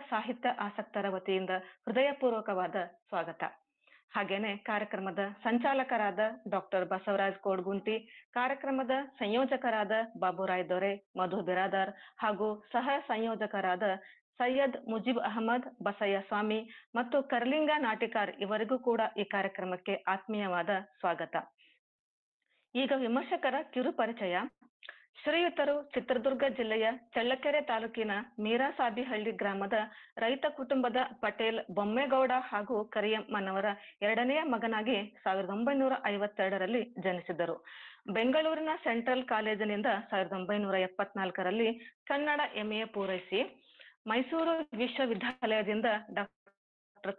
ಸಾಹಿತ್ಯ ಆಸಕ್ತರ ವತಿಯಿಂದ ಹೃದಯಪೂರ್ವಕವಾದ ಸ್ವಾಗತ. ಹಾಗೇನೆ ಕಾರ್ಯಕ್ರಮದ ಸಂಚಾಲಕರಾದ ಡಾಕ್ಟರ್ ಬಸವರಾಜ್ ಕೋಡ್ಗುಂಟಿ, ಕಾರ್ಯಕ್ರಮದ ಸಂಯೋಜಕರಾದ ಬಾಬುರಾಯ್ ದೊರೆ, ಮಧು ಬಿರಾದಾರ್ ಹಾಗೂ ಸಹ ಸಂಯೋಜಕರಾದ ಸೈಯದ್ ಮುಜೀಬ್ ಅಹಮದ್, ಬಸಯ್ಯ ಸ್ವಾಮಿ ಮತ್ತು ಕರ್ಲಿಂಗ ನಾಟಿಕಾರ್ ಇವರಿಗೂ ಕೂಡ ಈ ಕಾರ್ಯಕ್ರಮಕ್ಕೆ ಆತ್ಮೀಯವಾದ ಸ್ವಾಗತ. ಈಗ ವಿಮರ್ಶಕರ ಕಿರು ಪರಿಚಯ. ಶ್ರೀಯುತರು ಚಿತ್ರದುರ್ಗ ಜಿಲ್ಲೆಯ ಚಳ್ಳಕೆರೆ ತಾಲೂಕಿನ ಮೀರಾಸಾಬಿಹಳ್ಳಿ ಗ್ರಾಮದ ರೈತ ಕುಟುಂಬದ ಪಟೇಲ್ ಬೊಮ್ಮೇಗೌಡ ಹಾಗೂ ಕರಿಯಮ್ಮನವರ ಎರಡನೆಯ ಮಗನಾಗಿ 1952ರಲ್ಲಿ ಜನಿಸಿದರು. ಬೆಂಗಳೂರಿನ ಸೆಂಟ್ರಲ್ ಕಾಲೇಜಿನಿಂದ 1974ರಲ್ಲಿ ಕನ್ನಡ MA ಪೂರೈಸಿ ಮೈಸೂರು ವಿಶ್ವವಿದ್ಯಾಲಯದಿಂದ ಡಾಕ್ಟರ್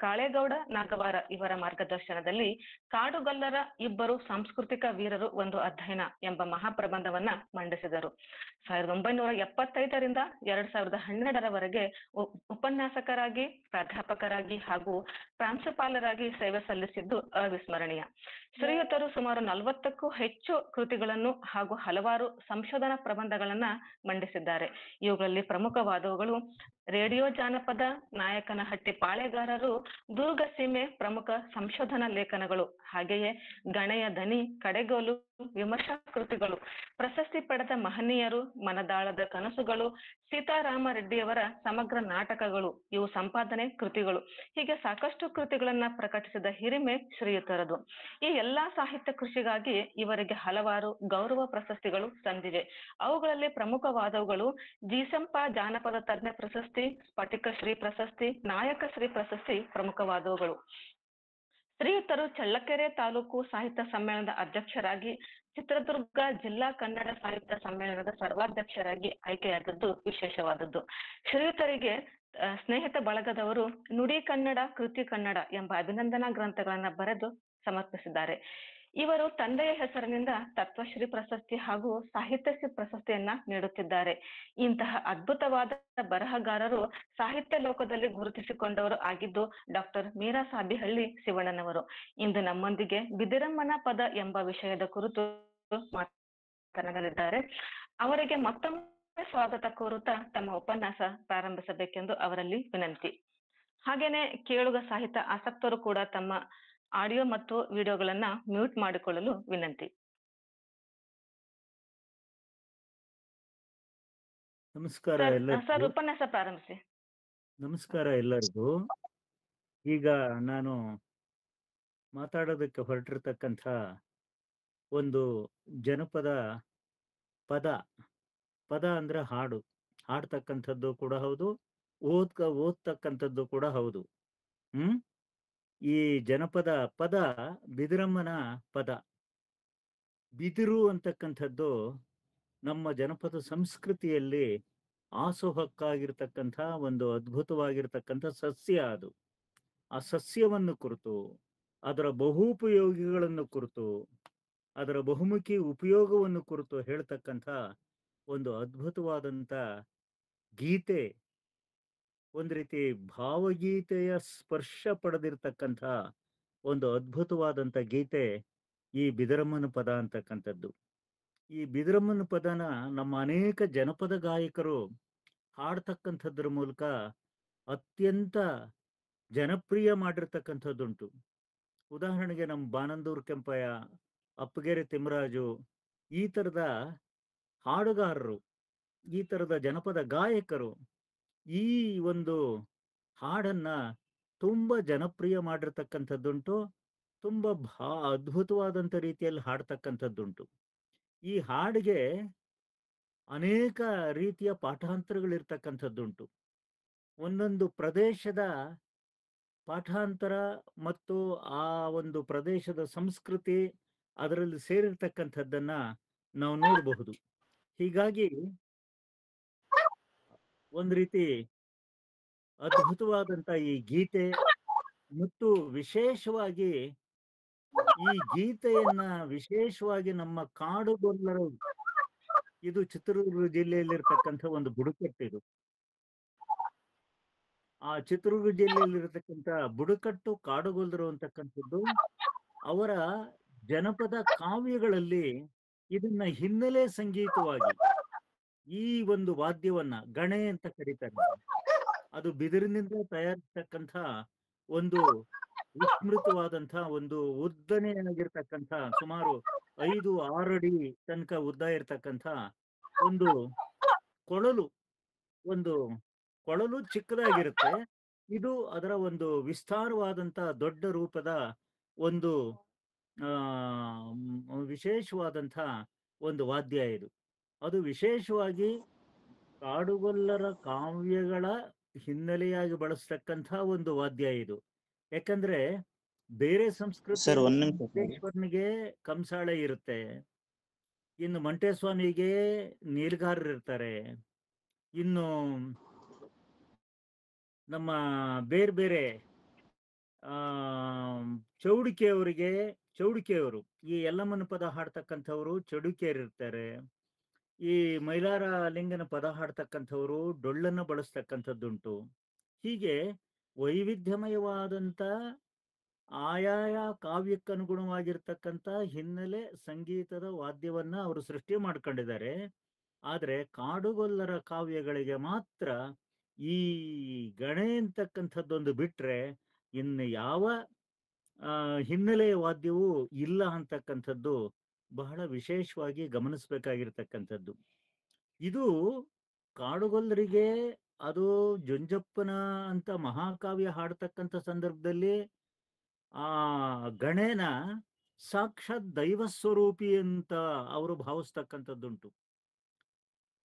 ಕಾಳೇಗೌಡ ನಾಗವಾರ ಇವರ ಮಾರ್ಗದರ್ಶನದಲ್ಲಿ ಕಾಡುಗೊಲ್ಲರ ಇಬ್ಬರು ಸಾಂಸ್ಕೃತಿಕ ವೀರರು ಒಂದು ಅಧ್ಯಯನ ಎಂಬ ಮಹಾಪ್ರಬಂಧವನ್ನ ಮಂಡಿಸಿದರು. 1975ರಿಂದ 2012ರವರೆಗೆ ಉಪನ್ಯಾಸಕರಾಗಿ, ಪ್ರಾಧ್ಯಾಪಕರಾಗಿ ಹಾಗೂ ಪ್ರಾಂಶುಪಾಲರಾಗಿ ಸೇವೆ ಸಲ್ಲಿಸಿದ್ದು ಅವಿಸ್ಮರಣೀಯ. ಶ್ರೀಯುತರು ಸುಮಾರು 40ಕ್ಕೂ ಹೆಚ್ಚು ಕೃತಿಗಳನ್ನು ಹಾಗೂ ಹಲವಾರು ಸಂಶೋಧನಾ ಪ್ರಬಂಧಗಳನ್ನ ಮಂಡಿಸಿದ್ದಾರೆ. ಇವುಗಳಲ್ಲಿ ಪ್ರಮುಖವಾದವುಗಳು ರೇಡಿಯೋ ಜಾನಪದ, ನಾಯಕನಹಟ್ಟಿ ಪಾಳೆಗಾರರು, ದುರ್ಗ ಸೀಮೆ ಪ್ರಮುಖ ಸಂಶೋಧನಾ ಲೇಖನಗಳು, ಹಾಗೆಯೇ ಗಣೆಯ ದನಿ, ಕಡೆಗೋಲು, ವಿಮರ್ಶಾ ಕೃತಿಗಳು, ಪ್ರಶಸ್ತಿ ಪಡೆದ ಮಹನೀಯರು, ಮನದಾಳದ ಕನಸುಗಳು, ಸೀತಾರಾಮ ರೆಡ್ಡಿಯವರ ಸಮಗ್ರ ನಾಟಕಗಳು, ಇವು ಸಂಪಾದನೆ ಕೃತಿಗಳು. ಹೀಗೆ ಸಾಕಷ್ಟು ಕೃತಿಗಳನ್ನ ಪ್ರಕಟಿಸಿದ ಹಿರಿಮೆ ಶ್ರೀಯುತರದು. ಈ ಎಲ್ಲಾ ಸಾಹಿತ್ಯ ಕೃಷಿಗಾಗಿ ಇವರಿಗೆ ಹಲವಾರು ಗೌರವ ಪ್ರಶಸ್ತಿಗಳು ಸಂದಿವೆ. ಅವುಗಳಲ್ಲಿ ಪ್ರಮುಖವಾದವುಗಳು ಜೀಸಂಪ ಜಾನಪದ ತಜ್ಞ ಪ್ರಶಸ್ತಿ, ಸ್ಫಟಿಕ ಶ್ರೀ ಪ್ರಶಸ್ತಿ, ನಾಯಕ ಶ್ರೀ ಪ್ರಶಸ್ತಿ ಪ್ರಮುಖವಾದವುಗಳು. ಶ್ರೀಯುತರು ಚಳ್ಳಕೆರೆ ತಾಲೂಕು ಸಾಹಿತ್ಯ ಸಮ್ಮೇಳನದ ಅಧ್ಯಕ್ಷರಾಗಿ, ಚಿತ್ರದುರ್ಗ ಜಿಲ್ಲಾ ಕನ್ನಡ ಸಾಹಿತ್ಯ ಸಮ್ಮೇಳನದ ಸರ್ವಾಧ್ಯಕ್ಷರಾಗಿ ಆಯ್ಕೆಯಾದದ್ದು ವಿಶೇಷವಾದದ್ದು. ಶ್ರೀಯುತರಿಗೆ ಸ್ನೇಹಿತ ಬಳಗದವರು ನುಡಿ ಕನ್ನಡ, ಕೃತಿ ಕನ್ನಡ ಎಂಬ ಅಭಿನಂದನಾ ಗ್ರಂಥಗಳನ್ನ ಬರೆದು ಸಮರ್ಪಿಸಿದ್ದಾರೆ. ಇವರು ತಂದೆಯ ಹೆಸರಿನಿಂದ ತತ್ವಶ್ರೀ ಪ್ರಶಸ್ತಿ ಹಾಗೂ ಸಾಹಿತ್ಯಶ್ರೀ ಪ್ರಶಸ್ತಿಯನ್ನ ನೀಡುತ್ತಿದ್ದಾರೆ. ಇಂತಹ ಅದ್ಭುತವಾದ ಬರಹಗಾರರು ಸಾಹಿತ್ಯ ಲೋಕದಲ್ಲಿ ಗುರುತಿಸಿಕೊಂಡವರು ಆಗಿದ್ದು ಡಾಕ್ಟರ್ ಮೀರಾಸಾಬಿಹಳ್ಳಿ ಶಿವಣ್ಣನವರು. ಇಂದು ನಮ್ಮೊಂದಿಗೆ ಬಿದಿರಮ್ಮನ ಪದ ಎಂಬ ವಿಷಯದ ಕುರಿತು ಮಾತನಾಡಲಿದ್ದಾರೆ. ಅವರಿಗೆ ಮತ್ತೊಮ್ಮೆ ಸ್ವಾಗತ ಕೋರುತ್ತಾ ತಮ್ಮ ಉಪನ್ಯಾಸ ಪ್ರಾರಂಭಿಸಬೇಕೆಂದು ಅವರಲ್ಲಿ ವಿನಂತಿ. ಹಾಗೇನೆ ಕೇಳುಗ ಸಾಹಿತ್ಯ ಆಸಕ್ತರು ಕೂಡ ತಮ್ಮ ಆಡಿಯೋ ಮತ್ತು ವಿಡಿಯೋಗಳನ್ನ ಮ್ಯೂಟ್ ಮಾಡಿಕೊಳ್ಳಲು ವಿನಂತಿ. ನಮಸ್ಕಾರ ಸರ್, ಉಪನ್ಯಾಸ ಪ್ರಾರಂಭಿಸಿ. ನಮಸ್ಕಾರ ಎಲ್ಲರಿಗೂ. ಈಗ ನಾನು ಮಾತಾಡೋದಕ್ಕೆ ಹೊರಟಿರ್ತಕ್ಕಂಥ ಒಂದು ಜನಪದ ಪದ ಅಂದ್ರೆ ಹಾಡ್ತಕ್ಕಂಥದ್ದು ಕೂಡ ಹೌದು, ಓದ್ತಕ್ಕಂಥದ್ದು ಕೂಡ ಹೌದು. ಈ ಜನಪದ ಪದ ಬಿದಿರಮ್ಮನ ಪದ. ಬಿದಿರು ಅಂತಕ್ಕಂಥದ್ದು ನಮ್ಮ ಜನಪದ ಸಂಸ್ಕೃತಿಯಲ್ಲಿ ಆಸೋಹಕ್ಕಾಗಿರ್ತಕ್ಕಂಥ ಒಂದು ಅದ್ಭುತವಾಗಿರ್ತಕ್ಕಂಥ ಸಸ್ಯ. ಅದು ಆ ಸಸ್ಯವನ್ನು ಕುರಿತು, ಅದರ ಬಹುಪಯೋಗಿಗಳನ್ನು ಕುರಿತು, ಅದರ ಬಹುಮುಖಿ ಉಪಯೋಗವನ್ನು ಕುರಿತು ಹೇಳ್ತಕ್ಕಂಥ ಒಂದು ಅದ್ಭುತವಾದಂಥ ಗೀತೆ, ಒಂದು ರೀತಿ ಭಾವಗೀತೆಯ ಸ್ಪರ್ಶ ಪಡೆದಿರ್ತಕ್ಕಂಥ ಒಂದು ಅದ್ಭುತವಾದಂಥ ಗೀತೆ ಈ ಬಿದಿರಮ್ಮನ ಪದ ಅಂತಕ್ಕಂಥದ್ದು. ಈ ಬಿದಿರಮ್ಮನ ಪದನ ನಮ್ಮ ಅನೇಕ ಜನಪದ ಗಾಯಕರು ಹಾಡ್ತಕ್ಕಂಥದ್ರ ಮೂಲಕ ಅತ್ಯಂತ ಜನಪ್ರಿಯ ಮಾಡಿರ್ತಕ್ಕಂಥದ್ದುಂಟು. ಉದಾಹರಣೆಗೆ ನಮ್ಮ ಬಾನಂದೂರು ಕೆಂಪಯ್ಯ, ಅಪ್ಪಗೆರೆ ತಿಮ್ಮರಾಜು, ಈ ಥರದ ಹಾಡುಗಾರರು, ಈ ಥರದ ಜನಪದ ಗಾಯಕರು ಈ ಒಂದು ಹಾಡನ್ನ ತುಂಬ ಜನಪ್ರಿಯ ಮಾಡಿರ್ತಕ್ಕಂಥದ್ದುಂಟು. ತುಂಬ ಅದ್ಭುತವಾದಂಥ ರೀತಿಯಲ್ಲಿ ಹಾಡ್ತಕ್ಕಂಥದ್ದುಂಟು. ಈ ಹಾಡಿಗೆ ಅನೇಕ ರೀತಿಯ ಪಾಠಾಂತರಗಳಿರ್ತಕ್ಕಂಥದ್ದುಂಟು. ಒಂದೊಂದು ಪ್ರದೇಶದ ಪಾಠಾಂತರ ಮತ್ತು ಆ ಒಂದು ಪ್ರದೇಶದ ಸಂಸ್ಕೃತಿ ಅದರಲ್ಲಿ ಸೇರಿರ್ತಕ್ಕಂಥದ್ದನ್ನ ನಾವು ನೋಡಬಹುದು. ಹೀಗಾಗಿ ಒಂದು ರೀತಿ ಅದ್ಭುತವಾದಂಥ ಈ ಗೀತೆ, ಮತ್ತು ವಿಶೇಷವಾಗಿ ಈ ಗೀತೆಯನ್ನ ವಿಶೇಷವಾಗಿ ನಮ್ಮ ಕಾಡುಗೊಲ್ಲರು, ಇದು ಚಿತ್ರದುರ್ಗ ಜಿಲ್ಲೆಯಲ್ಲಿರ್ತಕ್ಕಂಥ ಒಂದು ಬುಡಕಟ್ಟು. ಇದು ಆ ಚಿತ್ರದುರ್ಗ ಜಿಲ್ಲೆಯಲ್ಲಿರ್ತಕ್ಕಂಥ ಬುಡಕಟ್ಟು ಕಾಡುಗೊಲ್ಲರು ಅಂತಕ್ಕಂಥದ್ದು ಅವರ ಜನಪದ ಕಾವ್ಯಗಳಲ್ಲಿ ಇದನ್ನ ಹಿನ್ನೆಲೆ ಸಂಗೀತವಾಗಿ ಈ ಒಂದು ವಾದ್ಯವನ್ನ ಗಣೆ ಅಂತ ಕರೀತಾರೆ. ಅದು ಬಿದಿರಿನಿಂದ ತಯಾರಿಸ್ತಕ್ಕಂಥ ಒಂದು ವಿಸ್ತೃತವಾದಂಥ ಒಂದು ಉದ್ದನೆಯಾಗಿರ್ತಕ್ಕಂಥ ಸುಮಾರು 5-6 ಅಡಿ ತನಕ ಉದ್ದ ಇರತಕ್ಕಂಥ ಒಂದು ಕೊಳಲು ಒಂದು ಕೊಳಲು ಚಿಕ್ಕದಾಗಿರುತ್ತೆ. ಇದು ಅದರ ಒಂದು ವಿಸ್ತಾರವಾದಂಥ ದೊಡ್ಡ ರೂಪದ ಒಂದು ವಿಶೇಷವಾದಂಥ ಒಂದು ವಾದ್ಯ ಇದು. ಅದು ವಿಶೇಷವಾಗಿ ಕಾಡುಗೊಲ್ಲರ ಕಾವ್ಯಗಳ ಹಿನ್ನೆಲೆಯಾಗಿ ಬಳಸ್ತಕ್ಕಂಥ ಒಂದು ವಾದ್ಯ ಇದು. ಯಾಕಂದ್ರೆ ಬೇರೆ ಸರ್ ಸಂಸ್ಕೃತಿಯಲ್ಲಿ ಒಂದ್ ನಿಮಿಷ ಸರ್. ಮಂಟೇಶ್ವರನಿಗೆ ಕಂಸಾಳೆ ಇರುತ್ತೆ. ಇನ್ನು ಮಂಟೇಸ್ವಾಮಿಗೆ ನೀಲಗಾರರಿರ್ತಾರೆ. ಇನ್ನು ನಮ್ಮ ಬೇರೆ ಬೇರೆ ಆ ಚೌಡಿಕೆಯವರು ಈ ಯಲ್ಲಮ್ಮನ ಪದ ಹಾಡ್ತಕ್ಕಂಥವ್ರು ಚೌಡಿಕೆಯರಿರ್ತಾರೆ. ಈ ಮೈಲಾರ ಲಿಂಗನ ಪದ ಹಾಡ್ತಕ್ಕಂಥವ್ರು ಡೊಳ್ಳನ್ನು ಬಳಸ್ತಕ್ಕಂಥದ್ದುಂಟು. ಹೀಗೆ ವೈವಿಧ್ಯಮಯವಾದಂಥ ಆಯಾಯ ಕಾವ್ಯಕ್ಕನುಗುಣವಾಗಿರ್ತಕ್ಕಂಥ ಹಿನ್ನೆಲೆ ಸಂಗೀತದ ವಾದ್ಯವನ್ನ ಅವರು ಸೃಷ್ಟಿ ಮಾಡ್ಕೊಂಡಿದ್ದಾರೆ. ಆದ್ರೆ ಕಾಡುಗೊಲ್ಲರ ಕಾವ್ಯಗಳಿಗೆ ಮಾತ್ರ ಈ ಗಣೆ ಅಂತಕ್ಕಂಥದ್ದೊಂದು ಬಿಟ್ರೆ ಇನ್ನು ಯಾವ ಹಿನ್ನೆಲೆಯ ವಾದ್ಯವೂ ಇಲ್ಲ ಅಂತಕ್ಕಂಥದ್ದು ಬಹಳ ವಿಶೇಷವಾಗಿ ಗಮನಿಸಬೇಕಾಗಿರ್ತಕ್ಕಂಥದ್ದು. ಇದು ಕಾಡುಗೊಲ್ಲರಿಗೆ ಅದು ಜುಂಜಪ್ಪನ ಅಂತ ಮಹಾಕಾವ್ಯ ಹಾಡ್ತಕ್ಕಂಥ ಸಂದರ್ಭದಲ್ಲಿ ಆ ಗಣೇನ ಸಾಕ್ಷಾತ್ ದೈವ ಸ್ವರೂಪಿ ಅಂತ ಅವರು ಭಾವಿಸ್ತಕ್ಕಂಥದ್ದುಂಟು.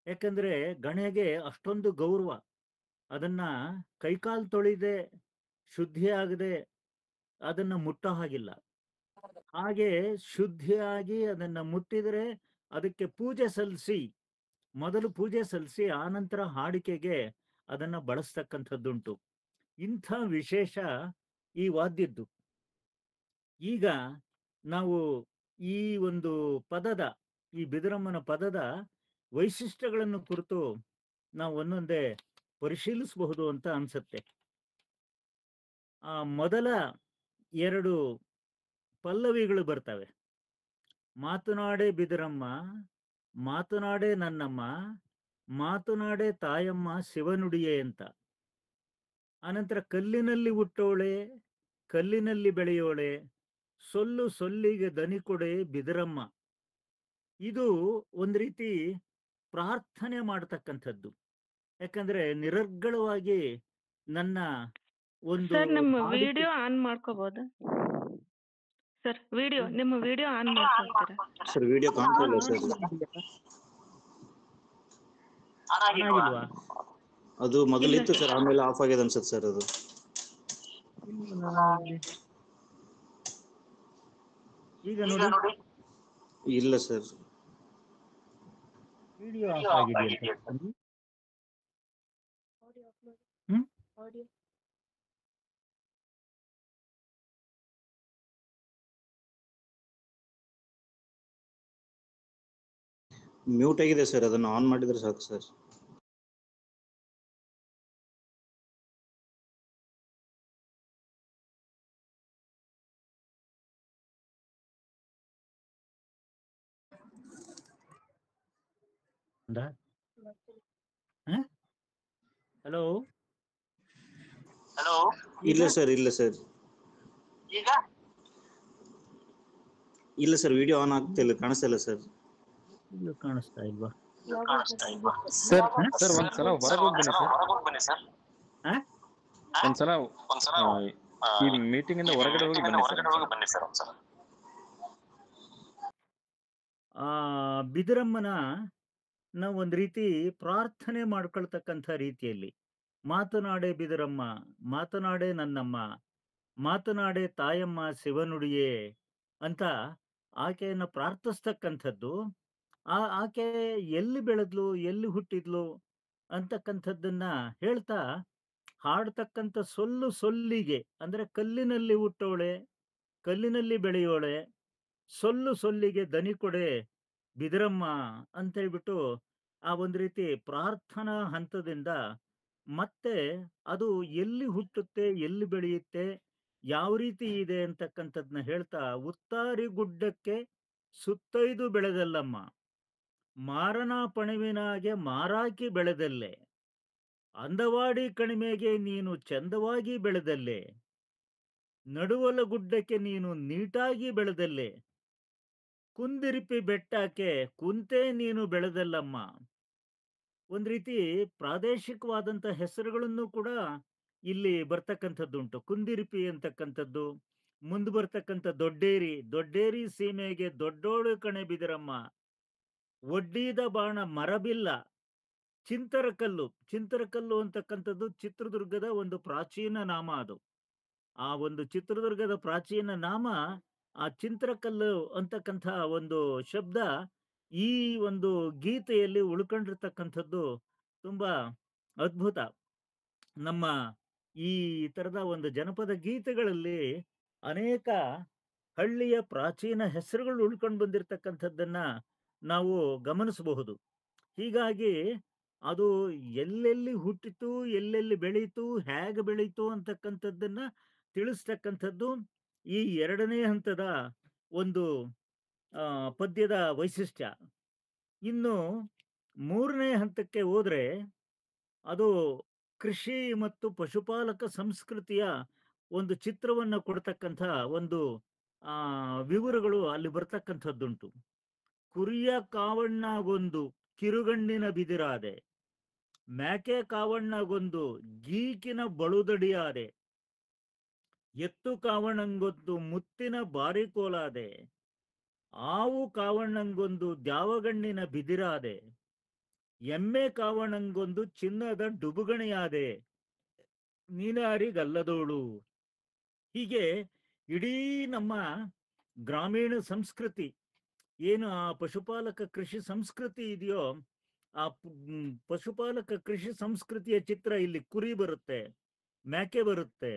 ಯಾಕಂದ್ರೆ ಗಣೆಗೆ ಅಷ್ಟೊಂದು ಗೌರವ, ಅದನ್ನ ಕೈಕಾಲು ತೊಳಿದೆ ಶುದ್ಧಿಯಾಗದೆ ಅದನ್ನ ಮುಟ್ಟ ಹಾಗಿಲ್ಲ. ಹಾಗೆ ಶುದ್ಧಿಯಾಗಿ ಅದನ್ನ ಮುಟ್ಟಿದರೆ ಅದಕ್ಕೆ ಪೂಜೆ ಸಲ್ಲಿಸಿ, ಮೊದಲು ಪೂಜೆ ಸಲ್ಲಿಸಿ ಆನಂತರ ಹಾಡಿಕೆಗೆ ಅದನ್ನ ಬಳಸ್ತಕ್ಕಂಥದ್ದುಂಟು. ಇಂಥ ವಿಶೇಷ ಈ ವಾದ್ಯದ್ದು. ಈಗ ನಾವು ಈ ಒಂದು ಪದದ, ಈ ಬಿದಿರಮ್ಮನ ಪದದ ವೈಶಿಷ್ಟ್ಯಗಳನ್ನು ಕುರಿತು ನಾವು ಒಂದೊಂದೇ ಪರಿಶೀಲಿಸಬಹುದು ಅಂತ ಅನ್ಸುತ್ತೆ. ಆ ಮೊದಲ 2 ಪಲ್ಲವಿಗಳು ಬರ್ತವೆ. ಮಾತನಾಡೆ ಬಿದಿರಮ್ಮ, ಮಾತನಾಡೆ ನನ್ನಮ್ಮ, ಮಾತನಾಡೆ ತಾಯಮ್ಮ ಶಿವನುಡಿಯೇ ಅಂತ. ಅನಂತರ ಕಲ್ಲಿನಲ್ಲಿ ಹುಟ್ಟೋಳೆ, ಕಲ್ಲಿನಲ್ಲಿ ಬೆಳೆಯೋಳೆ, ಸೊಲ್ಲು ಸೊಲ್ಲಿಗೆ ದನಿ ಕೊಡೆ ಬಿದಿರಮ್ಮ. ಇದು ಒಂದು ರೀತಿ ಪ್ರಾರ್ಥನೆ ಮಾಡ್ತಕ್ಕಂಥದ್ದು. ಯಾಕಂದ್ರೆ ನಿರರ್ಗಳವಾಗಿ ನನ್ನ ಒಂದು ಸರ್ ನಿಮ್ಮ ವಿಡಿಯೋ ಆನ್ ಮಾಡ್ಕೋಬಹುದಾ ಸರ್? ನಿಮ್ಮ ವಿಡಿಯೋ ಆನ್ ಮಾಡ್ಕೊಳ್ತೀರಾ ಸರ್? ವಿಡಿಯೋ ಕಾಣ್ತಾ ಇಲ್ಲ ಸರ್. ಆಗಿಲ್ವಾ? ಅದು ಮೊದಲಿತ್ತು ಸರ್, ಆಮೇಲೆ ಆಫ್ ಆಗಿದೆ ಅನ್ಸುತ್ತೆ ಸರ್. ಅದು ಈಗ ನೋಡಿ. ಇಲ್ಲ ಸರ್, ವಿಡಿಯೋ ಆಫ್ ಆಗಿದೆಯಾ? ಮ್ಯೂಟ್ ಆಗಿದೆ ಸರ್, ಅದನ್ನು ಆನ್ ಮಾಡಿದ್ರೆ ಸಾಕು ಸರ್. Hello hello. ಇಲ್ಲ ಸರ್, ಇಲ್ಲ ಸರ್, ಈಗ ಇಲ್ಲ ಸರ್, ವಿಡಿಯೋ ಆನ್ ಆಗ್ತಿಲ್ಲ, ಕಾಣಿಸ್ತಾ ಇಲ್ಲ ಸರ್. ಇದು ಕಾಣಿಸ್ತಾ ಇಲ್ವಾ? ಕಾಣಿಸ್ತಾ ಇಲ್ವಾ? ಸರ್ ಸರ್ ಒಂದ್ಸಲ ಹೊರಗೆ ಹೋಗಿ ಬನ್ನಿ ಸರ್. ಹೊರಗೆ ಬನ್ನಿ ಸರ್. ಒಂದ್ಸಲ ಈ ಮೀಟಿಂಗ್ ಇಂದ ಹೊರಗಡೆ ಹೋಗಿ ಬನ್ನಿ ಸರ್. ಬನ್ನಿ ಸರ್ ಒಂದ್ಸಲ. ಬಿದಿರಮ್ಮನ ನಾವು ಒಂದು ರೀತಿ ಪ್ರಾರ್ಥನೆ ಮಾಡ್ಕೊಳ್ತಕ್ಕಂಥ ರೀತಿಯಲ್ಲಿ ಮಾತನಾಡೆ ಬಿದಿರಮ್ಮ, ಮಾತನಾಡೆ ನನ್ನಮ್ಮ, ಮಾತನಾಡೆ ತಾಯಮ್ಮ ಶಿವನುಡಿಯೇ ಅಂತ ಆಕೆಯನ್ನು ಪ್ರಾರ್ಥಿಸ್ತಕ್ಕಂಥದ್ದು. ಆಕೆ ಎಲ್ಲಿ ಬೆಳೆದ್ಲು, ಎಲ್ಲಿ ಹುಟ್ಟಿದ್ಲು ಅಂತಕ್ಕಂಥದ್ದನ್ನ ಹೇಳ್ತಾ ಹಾಡ್ತಕ್ಕಂಥ ಸೊಲ್ಲು ಸೊಲ್ಲಿಗೆ, ಅಂದ್ರೆ ಕಲ್ಲಿನಲ್ಲಿ ಹುಟ್ಟೋಳೆ, ಕಲ್ಲಿನಲ್ಲಿ ಬೆಳೆಯೋಳೆ, ಸೊಲ್ಲು ಸೊಲ್ಲಿಗೆ ದನಿ ಕೊಡೆ ಬಿದಿರಮ್ಮ ಅಂತ ಹೇಳ್ಬಿಟ್ಟು ಆ ಒಂದು ರೀತಿ ಪ್ರಾರ್ಥನಾ ಹಂತದಿಂದ ಮತ್ತೆ ಅದು ಎಲ್ಲಿ ಹುಟ್ಟುತ್ತೆ, ಎಲ್ಲಿ ಬೆಳೆಯುತ್ತೆ, ಯಾವ ರೀತಿ ಇದೆ ಅಂತಕ್ಕಂಥದ್ನ ಹೇಳ್ತಾ ಉತ್ತಾರಿ ಗುಡ್ಡಕ್ಕೆ ಸುತ್ತೈದು ಬೆಳೆದಲ್ಲಮ್ಮ, ಮಾರನ ಪಣಿವಿನಾಗೆ ಮಾರಾಕಿ ಬೆಳೆದಲ್ಲೇ, ಅಂದವಾಡಿ ಕಣಿಮೆಗೆ ನೀನು ಚಂದವಾಗಿ ಬೆಳೆದಲ್ಲೆ, ನಡುವಲ ಗುಡ್ಡಕ್ಕೆ ನೀನು ನೀಟಾಗಿ ಬೆಳೆದಲ್ಲೆ, ಕುಂದಿರಿಪಿ ಬೆಟ್ಟಕ್ಕೆ ಕುಂತೆ ನೀನು ಬೆಳೆದಲ್ಲಮ್ಮ. ಒಂದು ರೀತಿ ಪ್ರಾದೇಶಿಕವಾದಂಥ ಹೆಸರುಗಳನ್ನು ಕೂಡ ಇಲ್ಲಿ ಬರ್ತಕ್ಕಂಥದ್ದುಂಟು. ಕುಂದಿರಿಪಿ ಅಂತಕ್ಕಂಥದ್ದು, ಮುಂದೆ ಬರ್ತಕ್ಕಂಥ ದೊಡ್ಡೇರಿ, ದೊಡ್ಡೇರಿ ಸೀಮೆಗೆ ದೊಡ್ಡೋಳು ಕಣೆ ಬಿದಿರಮ್ಮ, ಒಡ್ಡಿದ ಬಾಣ ಮರಬಿಲ್ಲ, ಚಿಂತರಕಲ್ಲು. ಚಿಂತರಕಲ್ಲು ಅಂತಕ್ಕಂಥದ್ದು ಚಿತ್ರದುರ್ಗದ ಒಂದು ಪ್ರಾಚೀನ ನಾಮ ಅದು. ಆ ಒಂದು ಚಿತ್ರದುರ್ಗದ ಪ್ರಾಚೀನ ನಾಮ ಆ ಚಿಂತರಕಲ್ಲು ಅಂತಕ್ಕಂಥ ಒಂದು ಶಬ್ದ ಈ ಒಂದು ಗೀತೆಯಲ್ಲಿ ಉಳ್ಕೊಂಡಿರ್ತಕ್ಕಂಥದ್ದು ತುಂಬಾ ಅದ್ಭುತ. ನಮ್ಮ ಈ ತರದ ಒಂದು ಜನಪದ ಗೀತೆಗಳಲ್ಲಿ ಅನೇಕ ಹಳ್ಳಿಯ ಪ್ರಾಚೀನ ಹೆಸರುಗಳು ಉಳ್ಕೊಂಡು ಬಂದಿರತಕ್ಕಂಥದ್ದನ್ನ ನಾವು ಗಮನಿಸಬಹುದು. ಹೀಗಾಗಿ ಅದು ಎಲ್ಲೆಲ್ಲಿ ಹುಟ್ಟಿತು, ಎಲ್ಲೆಲ್ಲಿ ಬೆಳೀತು, ಹೇಗೆ ಬೆಳೀತು ಅಂತಕ್ಕಂಥದ್ದನ್ನ ತಿಳಿಸ್ತಕ್ಕಂಥದ್ದು ಈ 2ನೇ ಹಂತದ ಒಂದು ಪದ್ಯದ ವೈಶಿಷ್ಟ್ಯ. ಇನ್ನು 3ನೇ ಹಂತಕ್ಕೆ ಹೋದ್ರೆ ಅದು ಕೃಷಿ ಮತ್ತು ಪಶುಪಾಲಕ ಸಂಸ್ಕೃತಿಯ ಒಂದು ಚಿತ್ರವನ್ನ ಕೊಡ್ತಕ್ಕಂಥ ಒಂದು ವಿವರಗಳು ಅಲ್ಲಿ ಬರ್ತಕ್ಕಂಥದ್ದುಂಟು. ಕುರಿಯ ಕಾವಣ್ಣಗೊಂದು ಕಿರುಗಣ್ಣಿನ ಬಿದಿರಾದೆ, ಮೇಕೆ ಕಾವಣ್ಣಗೊಂದು ಗೀಕಿನ ಬಳುದಡಿಯಾದೆ, ಎತ್ತು ಕಾವಣ್ಣಂಗೊಂದು ಮುತ್ತಿನ ಬಾರಿಕೋಲಾದೆ, ಆವು ಕಾವಣ್ಣಂಗೊಂದು ದ್ಯಾವಗಣ್ಣಿನ ಬಿದಿರಾದೆ, ಎಮ್ಮೆ ಕಾವಣ್ಣಂಗೊಂದು ಚಿನ್ನದ ಡುಬುಗಣಿಯಾದೆ, ನೀನಾರಿಗಲ್ಲದೋಳು. ಹೀಗೆ ಇಡೀ ನಮ್ಮ ಗ್ರಾಮೀಣ ಸಂಸ್ಕೃತಿ ಏನು ಆ ಪಶುಪಾಲಕ ಕೃಷಿ ಸಂಸ್ಕೃತಿ ಇದೆಯೋ, ಆ ಪಶುಪಾಲಕ ಕೃಷಿ ಸಂಸ್ಕೃತಿಯ ಚಿತ್ರ ಇಲ್ಲಿ ಕುರಿ ಬರುತ್ತೆ, ಮೇಕೆ ಬರುತ್ತೆ,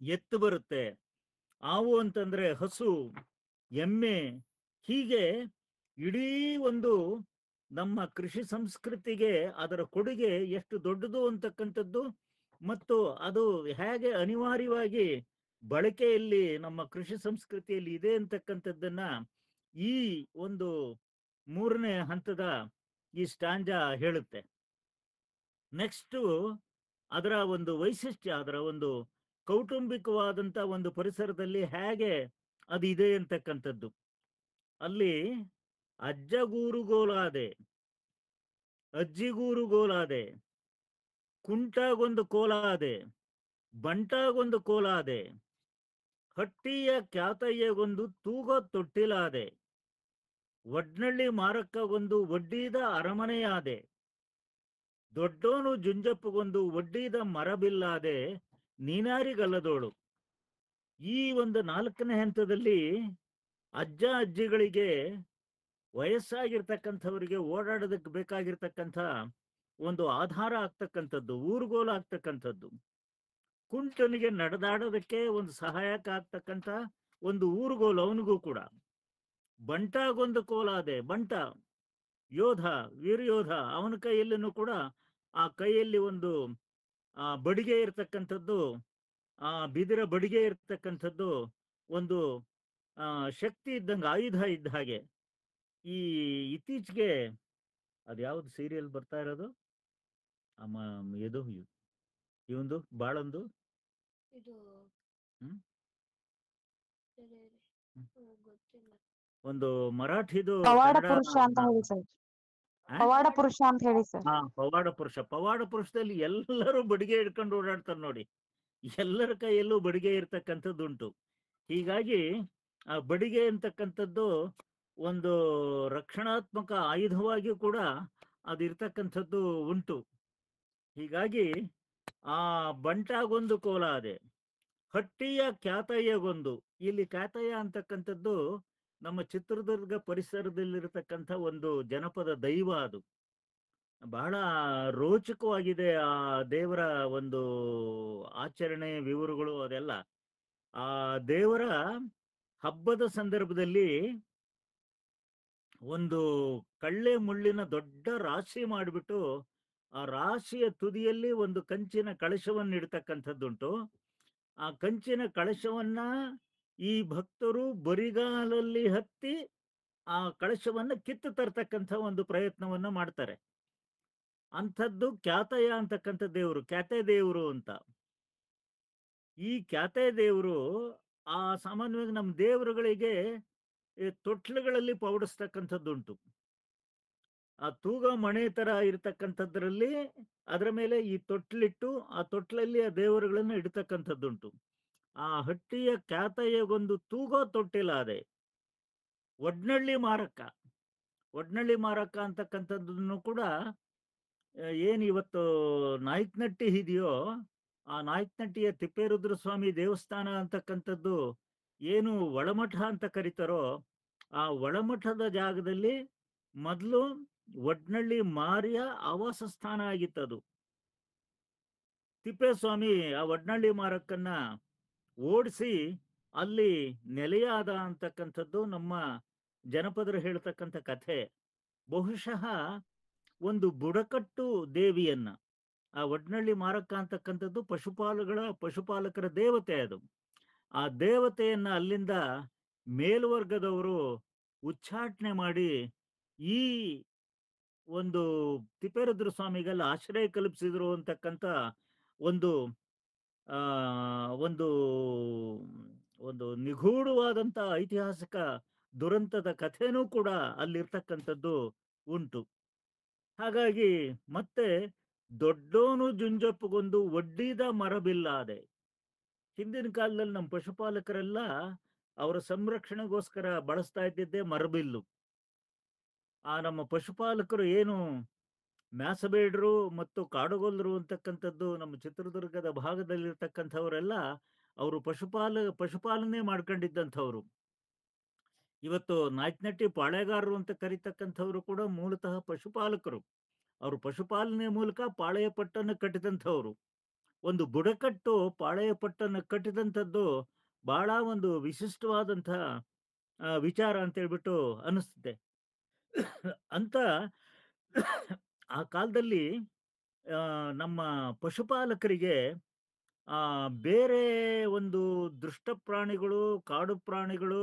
ಎತ್ತು ಬರುತ್ತೆ, ಆವು ಅಂತಂದ್ರೆ ಹಸು, ಎಮ್ಮೆ. ಹೀಗೆ ಇಡೀ ಒಂದು ನಮ್ಮ ಕೃಷಿ ಸಂಸ್ಕೃತಿಗೆ ಅದರ ಕೊಡುಗೆ ಎಷ್ಟು ದೊಡ್ಡದು ಅಂತಕ್ಕಂಥದ್ದು ಮತ್ತು ಅದು ಹೇಗೆ ಅನಿವಾರ್ಯವಾಗಿ ಬಳಕೆಯಲ್ಲಿ ನಮ್ಮ ಕೃಷಿ ಸಂಸ್ಕೃತಿಯಲ್ಲಿ ಇದೆ ಅಂತಕ್ಕಂಥದ್ದನ್ನ ಈ ಒಂದು 3ನೇ ಹಂತದ ಈ ಸ್ಟಾಂಜಾ ಹೇಳುತ್ತೆ. ನೆಕ್ಸ್ಟು ಅದರ ಒಂದು ವೈಶಿಷ್ಟ್ಯ, ಅದರ ಒಂದು ಕೌಟುಂಬಿಕವಾದಂಥ ಒಂದು ಪರಿಸರದಲ್ಲಿ ಹೇಗೆ ಅದು ಇದೆ ಅಂತಕ್ಕಂಥದ್ದು. ಅಲ್ಲಿ ಅಜ್ಜಗೂರುಗೋಲಾದೆ, ಅಜ್ಜಿಗೂರುಗೋಲಾದೆ, ಕುಂಟಾಗೊಂದು ಕೋಲಾದೆ, ಬಂಟಾಗೊಂದು ಕೋಲಾದೆ, ಹಟ್ಟಿಯ ಕ್ಯಾತಯ್ಯಗೊಂದು ತೂಗ ತೊಟ್ಟಿಲಾದೆ, ಒಡ್ನಳ್ಳಿ ಮಾರಕ್ಕಗೊಂದು ಒಡ್ಡಿದ ಅರಮನೆಯಾದೆ, ದೊಡ್ಡೋನು ಜುಂಜಪ್ಪಗೊಂದು ಒಡ್ಡಿದ ಮರಬಿಲ್ಲಾದೆ, ನೀನಾರಿಗಲ್ಲದೋಳು. ಈ ಒಂದು 4ನೇ ಹಂತದಲ್ಲಿ ಅಜ್ಜ ಅಜ್ಜಿಗಳಿಗೆ ವಯಸ್ಸಾಗಿರ್ತಕ್ಕಂಥವರಿಗೆ ಓಡಾಡೋದಕ್ಕೆ ಬೇಕಾಗಿರ್ತಕ್ಕಂಥ ಒಂದು ಆಧಾರ ಆಗ್ತಕ್ಕಂಥದ್ದು, ಊರುಗೋಲು ಆಗ್ತಕ್ಕಂಥದ್ದು, ಕುಂಟನಿಗೆ ನಡೆದಾಡೋದಕ್ಕೆ ಒಂದು ಸಹಾಯಕ ಆಗ್ತಕ್ಕಂಥ ಒಂದು ಊರುಗೋಲು ಅವನಿಗೂ ಕೂಡ. ಬಂಟಾಗೊಂದು ಕೋಲಾದೆ, ಬಂಟ ಯೋಧ, ವೀರಯೋಧ, ಅವನ ಕೈಯಲ್ಲಿನೂ ಕೂಡ ಆ ಕೈಯಲ್ಲಿ ಒಂದು ಬಡಿಗೆ ಇರ್ತಕ್ಕಂಥದ್ದು, ಆ ಬಿದಿರ ಬಡಿಗೆ ಇರ್ತಕ್ಕಂಥದ್ದು ಒಂದು ಶಕ್ತಿ ಇದ್ದಂಗೆ, ಆಯುಧ ಇದ್ದ ಹಾಗೆ. ಈ ಇತ್ತೀಚೆಗೆ ಅದ್ಯಾವ್ದು ಸೀರಿಯಲ್ ಬರ್ತಾ ಇರೋದು, ಇದು ಇವಂದು ಬಾಳಂದು ಒಂದು ಮರಾಠಿದು ಪವಾಡ ಪುರುಷ ಅಂತ ಹೇಳಿ ಸರ್. ಪವಾಡ ಪುರುಷ ಅಂತ ಹೇಳಿ ಸರ್. ಪವಾಡ ಪುರುಷ. ಪವಾಡ ಪುರುಷದಲ್ಲಿ ಎಲ್ಲರೂ ಬಡಿಗೆ ಹಿಡ್ಕೊಂಡು ಓಡಾಡ್ತಾರೆ ನೋಡಿ, ಎಲ್ಲರ ಕೈಯಲ್ಲೂ ಬಡಿಗೆ ಇರ್ತಕ್ಕಂಥದ್ದುಂಟು. ಹೀಗಾಗಿ ಆ ಬಡಿಗೆ ಅಂತಕ್ಕಂಥದ್ದು ಒಂದು ರಕ್ಷಣಾತ್ಮಕ ಆಯುಧವಾಗಿ ಕೂಡ ಅದು ಇರ್ತಕ್ಕಂಥದ್ದು ಉಂಟು. ಹೀಗಾಗಿ ಆ ಬಂಟಾಗೊಂದು ಕೋಲಾದೆ, ಹಟ್ಟಿಯ ಕ್ಯಾತಯ್ಯಗೊಂದು. ಇಲ್ಲಿ ಕ್ಯಾತಯ್ಯ ಅಂತಕ್ಕಂಥದ್ದು ನಮ್ಮ ಚಿತ್ರದುರ್ಗ ಪರಿಸರದಲ್ಲಿರತಕ್ಕಂಥ ಒಂದು ಜನಪದ ದೈವ. ಅದು ಬಹಳ ರೋಚಕವಾಗಿದೆ. ಆ ದೇವರ ಒಂದು ಆಚರಣೆ ವಿವರಗಳು ಅದೆಲ್ಲ. ಆ ದೇವರ ಹಬ್ಬದ ಸಂದರ್ಭದಲ್ಲಿ ಒಂದು ಕಳ್ಳೆ ಮುಳ್ಳಿನ ದೊಡ್ಡ ರಾಶಿ ಮಾಡಿಬಿಟ್ಟು ಆ ರಾಶಿಯ ತುದಿಯಲ್ಲಿ ಒಂದು ಕಂಚಿನ ಕಳಶವನ್ನು ಇಡ್ತಕ್ಕಂಥದ್ದುಂಟು. ಆ ಕಂಚಿನ ಕಳಶವನ್ನ ಈ ಭಕ್ತರು ಬರಿಗಾಲಲ್ಲಿ ಹತ್ತಿ ಆ ಕಳಶವನ್ನ ಕಿತ್ತು ತರ್ತಕ್ಕಂಥ ಒಂದು ಪ್ರಯತ್ನವನ್ನ ಮಾಡ್ತಾರೆ. ಅಂಥದ್ದು ಕ್ಯಾತಯ ಅಂತಕ್ಕಂಥ ದೇವರು, ಕ್ಯಾತೆ ದೇವರು ಅಂತ. ಈ ಕ್ಯಾತೆ ದೇವರು ಸಾಮಾನ್ಯವಾಗಿ ನಮ್ಮ ದೇವರುಗಳಿಗೆ ತೊಟ್ಲುಗಳಲ್ಲಿ ಪೌಡಿಸ್ತಕ್ಕಂಥದ್ದುಂಟು. ಆ ತೂಗ ಮಣೆ ತರ ಇರತಕ್ಕಂಥದ್ರಲ್ಲಿ ಅದರ ಮೇಲೆ ಈ ತೊಟ್ಲಿಟ್ಟು ಆ ತೊಟ್ಲಲ್ಲಿ ಆ ದೇವರುಗಳನ್ನು ಇಡ್ತಕ್ಕಂಥದ್ದುಂಟು. ಆ ಹಟ್ಟಿಯ ಕ್ಯಾತಯ್ಯಗೊಂದು ತೂಗೋ ತೊಟ್ಟಿಲ್ಲ ಅದೇ ಒಡ್ನಳ್ಳಿ ಮಾರಕ್ಕ. ಒಡ್ನಳ್ಳಿ ಮಾರಕ್ಕ ಅಂತಕ್ಕಂಥದ್ದನ್ನು ಕೂಡ ಏನು ಇವತ್ತು ನಾಯಕನಟ್ಟಿ ಇದೆಯೋ ಆ ನಾಯಕನಟ್ಟಿಯ ತಿಪ್ಪೇರುದ್ರ ಸ್ವಾಮಿ ದೇವಸ್ಥಾನ ಅಂತಕ್ಕಂಥದ್ದು ಏನು ಒಳಮಠ ಅಂತ ಕರೀತಾರೋ ಆ ಒಳಮಠದ ಜಾಗದಲ್ಲಿ ಮೊದಲು ಒಡ್ನಳ್ಳಿ ಮಾರಿಯ ಆವಾಸ ಸ್ಥಾನ ಆಗಿತ್ತದು. ತಿಪ್ಪೇಸ್ವಾಮಿ ಆ ಒಡ್ನಳ್ಳಿ ಮಾರಕ್ಕನ್ನ ಓಡಿಸಿ ಅಲ್ಲಿ ನೆಲೆಯಾದ ಅಂತಕ್ಕಂಥದ್ದು ನಮ್ಮ ಜನಪದರು ಹೇಳ್ತಕ್ಕಂಥ ಕಥೆ. ಬಹುಶಃ ಒಂದು ಬುಡಕಟ್ಟು ದೇವಿಯನ್ನ ಆ ಒಡ್ನಳ್ಳಿ ಮಾರಕ್ಕ ಅಂತಕ್ಕಂಥದ್ದು ಪಶುಪಾಲಕರ ದೇವತೆ ಅದು. ಆ ದೇವತೆಯನ್ನ ಅಲ್ಲಿಂದ ಮೇಲ್ವರ್ಗದವರು ಉಚ್ಚಾಟನೆ ಮಾಡಿ ಈ ಒಂದು ತಿಪ್ಪೇರುದ್ರ ಸ್ವಾಮಿಗೆಲ್ಲ ಆಶ್ರಯ ಕಲ್ಪಿಸಿದ್ರು ಅಂತಕ್ಕಂಥ ಒಂದು ಒಂದು ಒಂದು ನಿಗೂಢವಾದಂಥ ಐತಿಹಾಸಿಕ ದುರಂತದ ಕಥೆನೂ ಕೂಡ ಅಲ್ಲಿರ್ತಕ್ಕಂಥದ್ದು ಉಂಟು. ಹಾಗಾಗಿ ಮತ್ತೆ ದೊಡ್ಡೋನು ಜುಂಜಪ್ಪಗೊಂದು ಒಡ್ಡಿದ ಮರಬಿಲ್ಲಾದೆ. ಹಿಂದಿನ ಕಾಲದಲ್ಲಿ ನಮ್ಮ ಪಶುಪಾಲಕರೆಲ್ಲ ಅವರ ಸಂರಕ್ಷಣೆಗೋಸ್ಕರ ಬಳಸ್ತಾ ಇದ್ದಿದ್ದೇ ಮರಬಿಲ್ಲು. ಆ ನಮ್ಮ ಪಶುಪಾಲಕರು ಏನು ಮ್ಯಾಸಬೇಡ್ರು ಮತ್ತು ಕಾಡುಗೊಲ್ಲರು ಅಂತಕ್ಕಂಥದ್ದು ನಮ್ಮ ಚಿತ್ರದುರ್ಗದ ಭಾಗದಲ್ಲಿರ್ತಕ್ಕಂಥವರೆಲ್ಲ ಅವರು ಪಶುಪಾಲನೆ ಮಾಡ್ಕೊಂಡಿದ್ದಂಥವ್ರು. ಇವತ್ತು ನಾಯಕನಟ್ಟಿ ಪಾಳೆಗಾರರು ಅಂತ ಕರೀತಕ್ಕಂಥವ್ರು ಕೂಡ ಮೂಲತಃ ಪಶುಪಾಲಕರು. ಅವರು ಪಶುಪಾಲನೆ ಮೂಲಕ ಪಾಳೆಯ ಪಟ್ಟನ್ನು ಕಟ್ಟಿದಂಥವ್ರು. ಒಂದು ಬುಡಕಟ್ಟು ಪಾಳೆಯ ಪಟ್ಟನ್ನು ಕಟ್ಟಿದಂಥದ್ದು ಬಹಳ ಒಂದು ವಿಶಿಷ್ಟವಾದಂಥ ವಿಚಾರ ಅಂತ ಹೇಳ್ಬಿಟ್ಟು ಅನಿಸ್ತದೆ. ಅಂತ ಆ ಕಾಲದಲ್ಲಿ ನಮ್ಮ ಪಶುಪಾಲಕರಿಗೆ ಬೇರೆ ಒಂದು ದೃಷ್ಟ ಪ್ರಾಣಿಗಳು, ಕಾಡು ಪ್ರಾಣಿಗಳು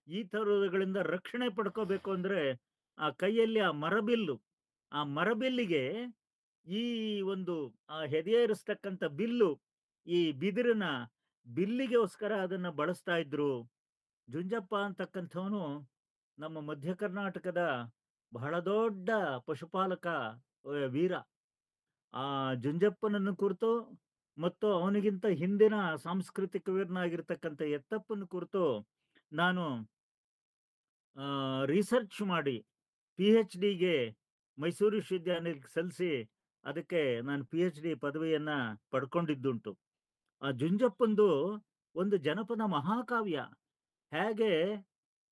ಈ ಥರಗಳಿಂದ ರಕ್ಷಣೆ ಪಡ್ಕೋಬೇಕು ಅಂದ್ರೆ ಆ ಕೈಯಲ್ಲಿ ಆ ಮರಬಿಲ್ಲಿಗೆ ಈ ಒಂದು ಹೆದೆಯೇರಿಸ್ತಕ್ಕಂಥ ಬಿಲ್ಲು, ಈ ಬಿದಿರಿನ ಬಿಲ್ಲಿಗೋಸ್ಕರ ಅದನ್ನ ಬಳಸ್ತಾ ಇದ್ರು. ಜುಂಜಪ್ಪ ಅಂತಕ್ಕಂಥವನು ನಮ್ಮ ಮಧ್ಯ ಕರ್ನಾಟಕದ ಬಹಳ ದೊಡ್ಡ ಪಶುಪಾಲಕ ವೀರ. ಆ ಜುಂಜಪ್ಪನನ್ನು ಕುರಿತು ಮತ್ತು ಅವನಿಗಿಂತ ಹಿಂದಿನ ಸಾಂಸ್ಕೃತಿಕ ವೀರನಾಗಿರ್ತಕ್ಕಂಥ ಎತ್ತಪ್ಪನ ಕುರಿತು ನಾನು ರಿಸರ್ಚ್ ಮಾಡಿ PhDಗೆ ಮೈಸೂರು ವಿಶ್ವವಿದ್ಯಾನಿಲಯಕ್ಕೆ ಸಲ್ಲಿಸಿ ಅದಕ್ಕೆ ನಾನು PhD ಪದವಿಯನ್ನ ಪಡ್ಕೊಂಡಿದ್ದುಂಟು. ಆ ಜುಂಜಪ್ಪಂದು ಒಂದು ಜನಪದ ಮಹಾಕಾವ್ಯ. ಹೇಗೆ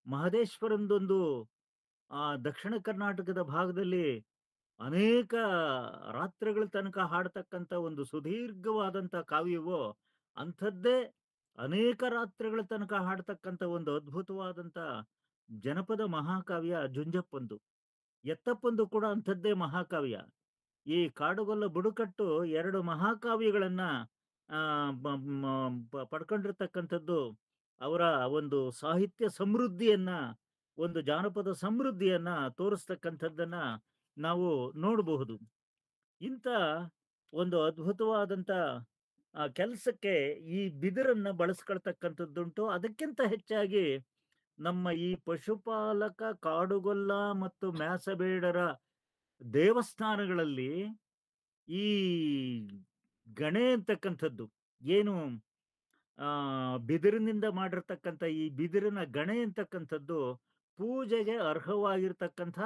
ಮಹದೇಶ್ವರಂದೊಂದು ದಕ್ಷಿಣ ಕರ್ನಾಟಕದ ಭಾಗದಲ್ಲಿ ಅನೇಕ ರಾತ್ರಿಗಳ ತನಕ ಹಾಡ್ತಕ್ಕಂಥ ಒಂದು ಸುದೀರ್ಘವಾದಂಥ ಕಾವ್ಯವೋ ಅಂಥದ್ದೇ ಅನೇಕ ರಾತ್ರಿಗಳ ತನಕ ಹಾಡ್ತಕ್ಕಂಥ ಒಂದು ಅದ್ಭುತವಾದಂಥ ಜನಪದ ಮಹಾಕಾವ್ಯ ಜುಂಜಪ್ಪಂದು. ಎತ್ತಪ್ಪಂದು ಕೂಡ ಅಂಥದ್ದೇ ಮಹಾಕಾವ್ಯ. ಈ ಕಾಡುಗೊಲ್ಲ ಬುಡಕಟ್ಟು ಎರಡು ಮಹಾಕಾವ್ಯಗಳನ್ನ ಪಡ್ಕೊಂಡಿರ್ತಕ್ಕಂಥದ್ದು ಅವರ ಒಂದು ಸಾಹಿತ್ಯ ಸಮೃದ್ಧಿಯನ್ನ, ಒಂದು ಜಾನಪದ ಸಮೃದ್ಧಿಯನ್ನ ತೋರಿಸ್ತಕ್ಕಂಥದ್ದನ್ನ ನಾವು ನೋಡಬಹುದು. ಇಂಥ ಒಂದು ಅದ್ಭುತವಾದಂಥ ಕೆಲಸಕ್ಕೆ ಈ ಬಿದಿರನ್ನ ಬಳಸ್ಕೊಳ್ತಕ್ಕಂಥದ್ದುಂಟು. ಅದಕ್ಕಿಂತ ಹೆಚ್ಚಾಗಿ ನಮ್ಮ ಈ ಪಶುಪಾಲಕ, ಕಾಡುಗೊಲ್ಲ ಮತ್ತು ಮ್ಯಾಸಬೇಡರ ದೇವಸ್ಥಾನಗಳಲ್ಲಿ ಈ ಗಣೆ ಅಂತಕ್ಕಂಥದ್ದು ಏನು ಬಿದಿರಿನಿಂದ ಮಾಡಿರ್ತಕ್ಕಂಥ ಈ ಬಿದಿರಿನ ಗಣೆ ಅಂತಕ್ಕಂಥದ್ದು ಪೂಜೆಗೆ ಅರ್ಹವಾಗಿರ್ತಕ್ಕಂಥ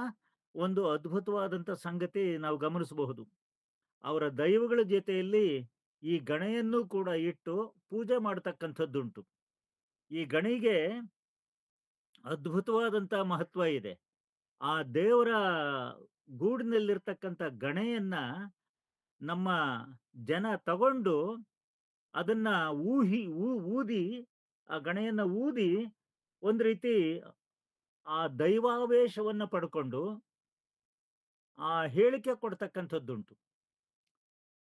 ಒಂದು ಅದ್ಭುತವಾದಂಥ ಸಂಗತಿ ನಾವು ಗಮನಿಸಬಹುದು. ಅವರ ದೈವಗಳ ಜೊತೆಯಲ್ಲಿ ಈ ಗಣೆಯನ್ನು ಕೂಡ ಇಟ್ಟು ಪೂಜೆ ಮಾಡ್ತಕ್ಕಂಥದ್ದುಂಟು. ಈ ಗಣಿಗೆ ಅದ್ಭುತವಾದಂಥ ಮಹತ್ವ ಇದೆ. ಆ ದೇವರ ಗೂಡಿನಲ್ಲಿರ್ತಕ್ಕಂಥ ಗಣೆಯನ್ನ ನಮ್ಮ ಜನ ತಗೊಂಡು ಅದನ್ನ ಊದಿ ಆ ಗಣೆಯನ್ನ ಊದಿ ಒಂದು ರೀತಿ ಆ ದೈವಾವೇಶವನ್ನ ಪಡ್ಕೊಂಡು ಆ ಹೇಳಿಕೆ ಕೊಡ್ತಕ್ಕಂಥದ್ದುಂಟು.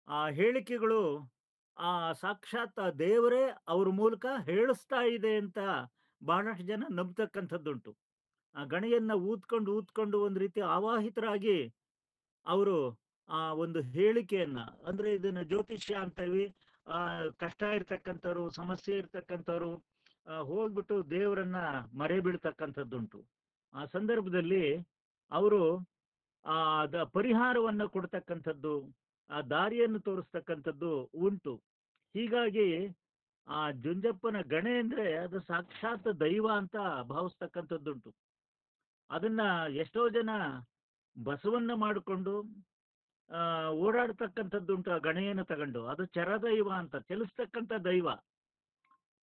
ಆ ಹೇಳಿಕೆಗಳು ಸಾಕ್ಷಾತ್ ದೇವರೇ ಅವ್ರ ಮೂಲಕ ಹೇಳಿಸ್ತಾ ಇದೆ ಅಂತ ಬಹಳಷ್ಟು ಜನ ನಂಬತಕ್ಕಂಥದ್ದುಂಟು. ಆ ಗಣೆಯನ್ನ ಊದ್ಕೊಂಡು ಒಂದು ರೀತಿ ಆವಾಹಿತರಾಗಿ ಅವರು ಆ ಒಂದು ಹೇಳಿಕೆಯನ್ನ, ಅಂದ್ರೆ ಇದನ್ನ ಜ್ಯೋತಿಷ್ಯ ಅಂತೀವಿ. ಕಷ್ಟ ಇರ್ತಕ್ಕಂಥವ್ರು, ಸಮಸ್ಯೆ ಇರ್ತಕ್ಕಂಥವ್ರು ಹೋಗ್ಬಿಟ್ಟು ದೇವರನ್ನ ಮರೆ ಬೀಳ್ತಕ್ಕಂಥದ್ದುಂಟು. ಆ ಸಂದರ್ಭದಲ್ಲಿ ಅವರು ಪರಿಹಾರವನ್ನು ಕೊಡ್ತಕ್ಕಂಥದ್ದು, ಆ ದಾರಿಯನ್ನು ತೋರಿಸ್ತಕ್ಕಂಥದ್ದು ಉಂಟು. ಹೀಗಾಗಿ ಆ ಜುಂಜಪ್ಪನ ಗಣೆ ಅಂದ್ರೆ ಅದು ಸಾಕ್ಷಾತ್ ದೈವ ಅಂತ ಭಾವಿಸ್ತಕ್ಕಂಥದ್ದುಂಟು. ಅದನ್ನ ಎಷ್ಟೋ ಜನ ಬಸವನ್ನ ಮಾಡಿಕೊಂಡು ಓಡಾಡ್ತಕ್ಕಂಥದ್ದುಂಟು. ಆ ಗಣೆಯನ್ನು ತಗೊಂಡು ಅದು ಚರದೈವ ಅಂತ, ಚಲಿಸ್ತಕ್ಕಂಥ ದೈವ.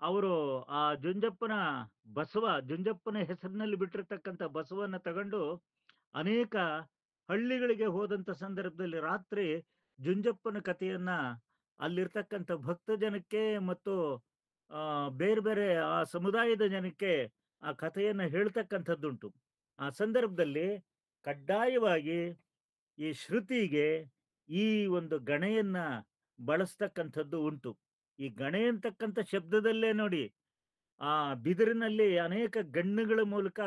ಅವರು ಆ ಜುಂಜಪ್ಪನ ಹೆಸರಿನಲ್ಲಿ ಬಿಟ್ಟಿರ್ತಕ್ಕಂಥ ಬಸವನ್ನ ತಗೊಂಡು ಅನೇಕ ಹಳ್ಳಿಗಳಿಗೆ ಹೋದಂತ ಸಂದರ್ಭದಲ್ಲಿ ರಾತ್ರಿ ಜುಂಜಪ್ಪನ ಕಥೆಯನ್ನ ಅಲ್ಲಿರ್ತಕ್ಕಂಥ ಭಕ್ತ ಜನಕ್ಕೆ ಮತ್ತು ಬೇರೆ ಬೇರೆ ಆ ಸಮುದಾಯದ ಜನಕ್ಕೆ ಆ ಕಥೆಯನ್ನ ಹೇಳ್ತಕ್ಕಂಥದ್ದುಂಟು. ಆ ಸಂದರ್ಭದಲ್ಲಿ ಕಡ್ಡಾಯವಾಗಿ ಈ ಶ್ರುತಿಗೆ ಈ ಒಂದು ಗಣೆಯನ್ನ ಬಳಸ್ತಕ್ಕಂಥದ್ದು ಉಂಟು. ಈ ಗಣೆ ಅಂತಕ್ಕಂಥ ಶಬ್ದದಲ್ಲೇ ನೋಡಿ, ಆ ಬಿದಿರಿನಲ್ಲಿ ಅನೇಕ ಗಣ್ಣುಗಳ ಮೂಲಕ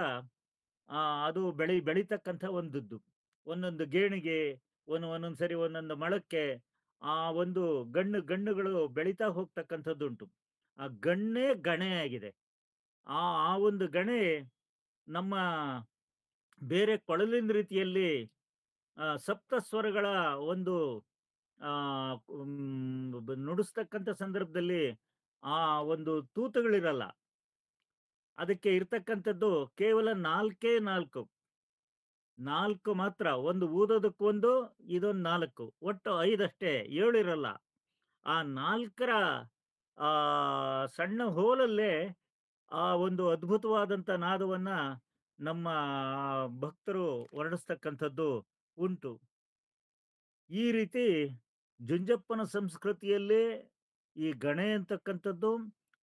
ಅದು ಬೆಳೀತಕ್ಕಂಥ ಒಂದದ್ದು, ಒಂದೊಂದು ಗೇಣಿಗೆ, ಒಂದೊಂದ್ಸರಿ ಒಂದೊಂದು ಮೊಳಕ್ಕೆ ಆ ಒಂದು ಗಣ್ಣುಗಳು ಬೆಳೀತಾ ಹೋಗ್ತಕ್ಕಂಥದ್ದುಂಟು. ಆ ಗಣ್ಣೇ ಗಣೆ ಆಗಿದೆ. ಆ ಒಂದು ಗಣೆ ನಮ್ಮ ಬೇರೆ ಕೊಳಲಿನ ರೀತಿಯಲ್ಲಿ ಸಪ್ತ ಸ್ವರಗಳ ಒಂದು ನುಡಿಸ್ತಕ್ಕಂಥ ಸಂದರ್ಭದಲ್ಲಿ ಆ ಒಂದು ತೂತುಗಳಿರಲ್ಲ. ಅದಕ್ಕೆ ಇರ್ತಕ್ಕಂಥದ್ದು ಕೇವಲ ನಾಲ್ಕು ಮಾತ್ರ. ಒಂದು ಊದೋದಕ್ಕೊಂದು, ಇದೊಂದು 4, ಒಟ್ಟು 5 ಅಷ್ಟೇ, 7 ಇರಲ್ಲ. ಆ 4ರ ಸಣ್ಣ ಹೋಲಲ್ಲೇ ಆ ಒಂದು ಅದ್ಭುತವಾದಂಥ ನಾದವನ್ನ ನಮ್ಮ ಭಕ್ತರು ಹೊರಡಿಸ್ತಕ್ಕಂಥದ್ದು ಉಂಟು. ಈ ರೀತಿ ಜುಂಜಪ್ಪನ ಸಂಸ್ಕೃತಿಯಲ್ಲೇ ಈ ಗಣೆ ಅಂತಕ್ಕಂಥದ್ದು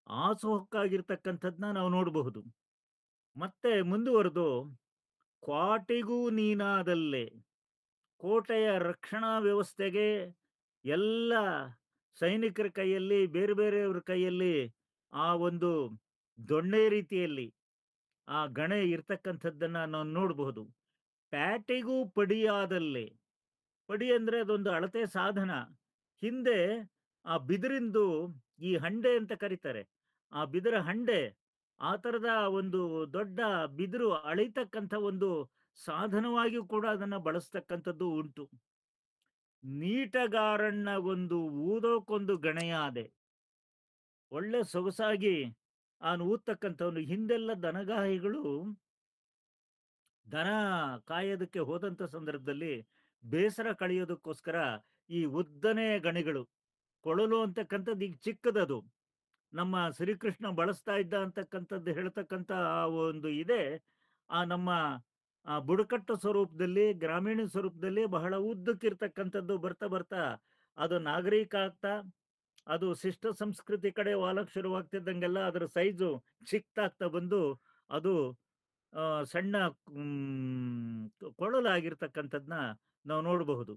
ಆಸುಹೊಕ್ಕಾಗಿರ್ತಕ್ಕಂಥದ್ದನ್ನ ನಾವು ನೋಡಬಹುದು. ಮತ್ತೆ ಮುಂದುವರೆದು ಕ್ವಾಟಿಗೂ ನೀನಾದಲ್ಲೇ, ಕೋಟೆಯ ರಕ್ಷಣಾ ವ್ಯವಸ್ಥೆಗೆ ಎಲ್ಲ ಸೈನಿಕರ ಕೈಯಲ್ಲಿ, ಬೇರೆ ಬೇರೆಯವ್ರ ಕೈಯಲ್ಲಿ ಆ ಒಂದು ದೊಣ್ಣೆ ರೀತಿಯಲ್ಲಿ ಆ ಗಣೆ ಇರ್ತಕ್ಕಂಥದ್ದನ್ನ ನಾವು ನೋಡಬಹುದು. ಪ್ಯಾಟಿಗೂ ಪಡಿಯಾದಲ್ಲೇ, ಪಡಿ ಅಂದ್ರೆ ಅದೊಂದು ಅಳತೆ ಸಾಧನ. ಹಿಂದೆ ಆ ಬಿದಿರಿಂದು ಈ ಹಂಡೆ ಅಂತ ಕರೀತಾರೆ, ಆ ಬಿದಿರ ಹಂಡೆ, ಆ ಥರದ ಒಂದು ದೊಡ್ಡ ಬಿದಿರು ಅಳಿತಕ್ಕಂಥ ಒಂದು ಸಾಧನವಾಗಿಯೂ ಕೂಡ ಅದನ್ನ ಬಳಸ್ತಕ್ಕಂಥದ್ದು ಉಂಟು. ನೀಟಗಾರಣ್ಣ ಒಂದು ಊದೋಕೊಂದು ಗಣೆಯಾದೆ, ಒಳ್ಳೆ ಸೊಗಸಾಗಿ ಊದ್ತಕ್ಕಂಥವನು. ಹಿಂದೆಲ್ಲ ದನಗಾಹಿಗಳು ದನ ಕಾಯೋದಕ್ಕೆ ಹೋದಂಥ ಸಂದರ್ಭದಲ್ಲಿ ಬೇಸರ ಕಳೆಯೋದಕ್ಕೋಸ್ಕರ ಈ ಉದ್ದನೆ ಗಣಿಗಳು, ಕೊಳಲು ಅಂತಕ್ಕಂಥದ್ದು ಈಗ ಚಿಕ್ಕದದು, ನಮ್ಮ ಶ್ರೀಕೃಷ್ಣ ಬಳಸ್ತಾ ಇದ್ದ ಅಂತಕ್ಕಂಥದ್ದು ಹೇಳ್ತಕ್ಕಂಥ ಆ ಒಂದು ಇದೆ. ನಮ್ಮ ಬುಡಕಟ್ಟು ಸ್ವರೂಪದಲ್ಲಿ, ಗ್ರಾಮೀಣ ಸ್ವರೂಪದಲ್ಲಿ ಬಹಳ ಉದ್ದಕ್ಕಿರ್ತಕ್ಕಂಥದ್ದು ಬರ್ತಾ ಬರ್ತಾ ಅದು ನಾಗರಿಕ ಆಗ್ತಾ, ಅದು ಶಿಷ್ಟ ಸಂಸ್ಕೃತಿ ಕಡೆ ವಾಲಕ್ಕೆ ಶುರುವಾಗ್ತಿದ್ದಂಗೆಲ್ಲ ಅದರ ಸೈಜು ಚಿಕ್ಕದಾಗ್ತಾ ಬಂದು ಅದು ಸಣ್ಣ ಕೊಳಲಾಗಿರ್ತಕ್ಕಂಥದ್ದನ್ನ ನಾವು ನೋಡಬಹುದು.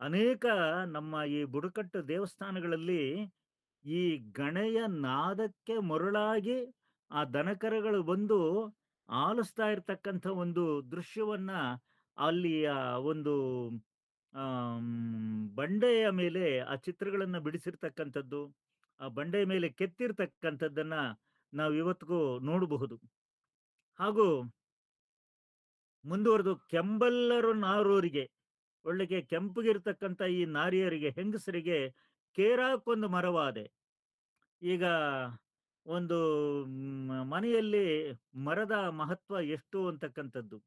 ಅನೇಕ ನಮ್ಮ ಈ ಬುಡಕಟ್ಟು ದೇವಸ್ಥಾನಗಳಲ್ಲಿ ಈ ಗಣೆಯ ನಾದಕ್ಕೆ ಮರುಳಾಗಿ ಆ ದನಕರಗಳು ಬಂದು ಆಲಿಸ್ತಾ ಇರ್ತಕ್ಕಂಥ ಒಂದು ದೃಶ್ಯವನ್ನ ಅಲ್ಲಿಯ ಒಂದು ಬಂಡೆಯ ಮೇಲೆ ಆ ಚಿತ್ರಗಳನ್ನ ಬಿಡಿಸಿರ್ತಕ್ಕಂಥದ್ದು, ಆ ಬಂಡೆಯ ಮೇಲೆ ಕೆತ್ತಿರ್ತಕ್ಕಂಥದ್ದನ್ನ ನಾವು ಇವತ್ತಿಗೂ ನೋಡಬಹುದು. ಹಾಗೂ ಮುಂದುವರೆದು ಕೆಂಬಲ್ಲರು ನಾರೋರಿಗೆ, ಒಳ್ಳೆಗೆ ಕೆಂಪಗಿರ್ತಕ್ಕಂಥ ಈ ನಾರಿಯರಿಗೆ, ಹೆಂಗಸರಿಗೆ ಕೇರಾಕೊಂದು ಮರವಾದೆ. ಈಗ ಒಂದು ಮನೆಯಲ್ಲಿ ಮರದ ಮಹತ್ವ ಎಷ್ಟು ಅಂತಕ್ಕಂಥದ್ದು,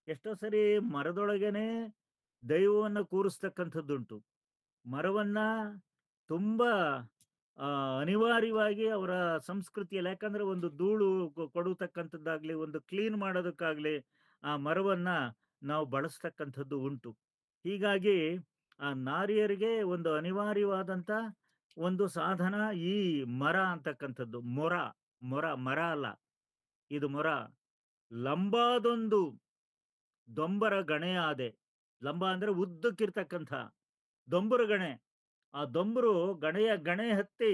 ಎಷ್ಟೋ ಸರಿ ಮರದೊಳಗೇನೆ ದೈವವನ್ನು ಕೂರಿಸ್ತಕ್ಕಂಥದ್ದುಂಟು. ಮರವನ್ನ ತುಂಬಾ ಅನಿವಾರ್ಯವಾಗಿ ಅವರ ಸಂಸ್ಕೃತಿಯಲ್ಲಿ, ಯಾಕಂದ್ರೆ ಒಂದು ಧೂಳು ಕೊಡತಕ್ಕಂಥದ್ದಾಗ್ಲಿ, ಒಂದು ಕ್ಲೀನ್ ಮಾಡೋದಕ್ಕಾಗ್ಲಿ ಆ ಮರವನ್ನ ನಾವು ಬಳಸ್ತಕ್ಕಂಥದ್ದು ಉಂಟು. ಹೀಗಾಗಿ ಆ ನಾರಿಯರಿಗೆ ಒಂದು ಅನಿವಾರ್ಯವಾದಂಥ ಒಂದು ಸಾಧನ ಈ ಮರ ಅಂತಕ್ಕಂಥದ್ದು. ಮರ ಅಲ್ಲ, ಇದು ಮೊರ. ಲಂಬಾದೊಂದು ದೊಂಬರ ಗಣೆ ಆದೆ. ಲಂಬ ಅಂದ್ರೆ ಉದ್ದಕ್ಕಿರ್ತಕ್ಕಂಥ ದೊಂಬರ ಗಣೆ. ಆ ದೊಂಬರು ಗಣೆ ಹತ್ತಿ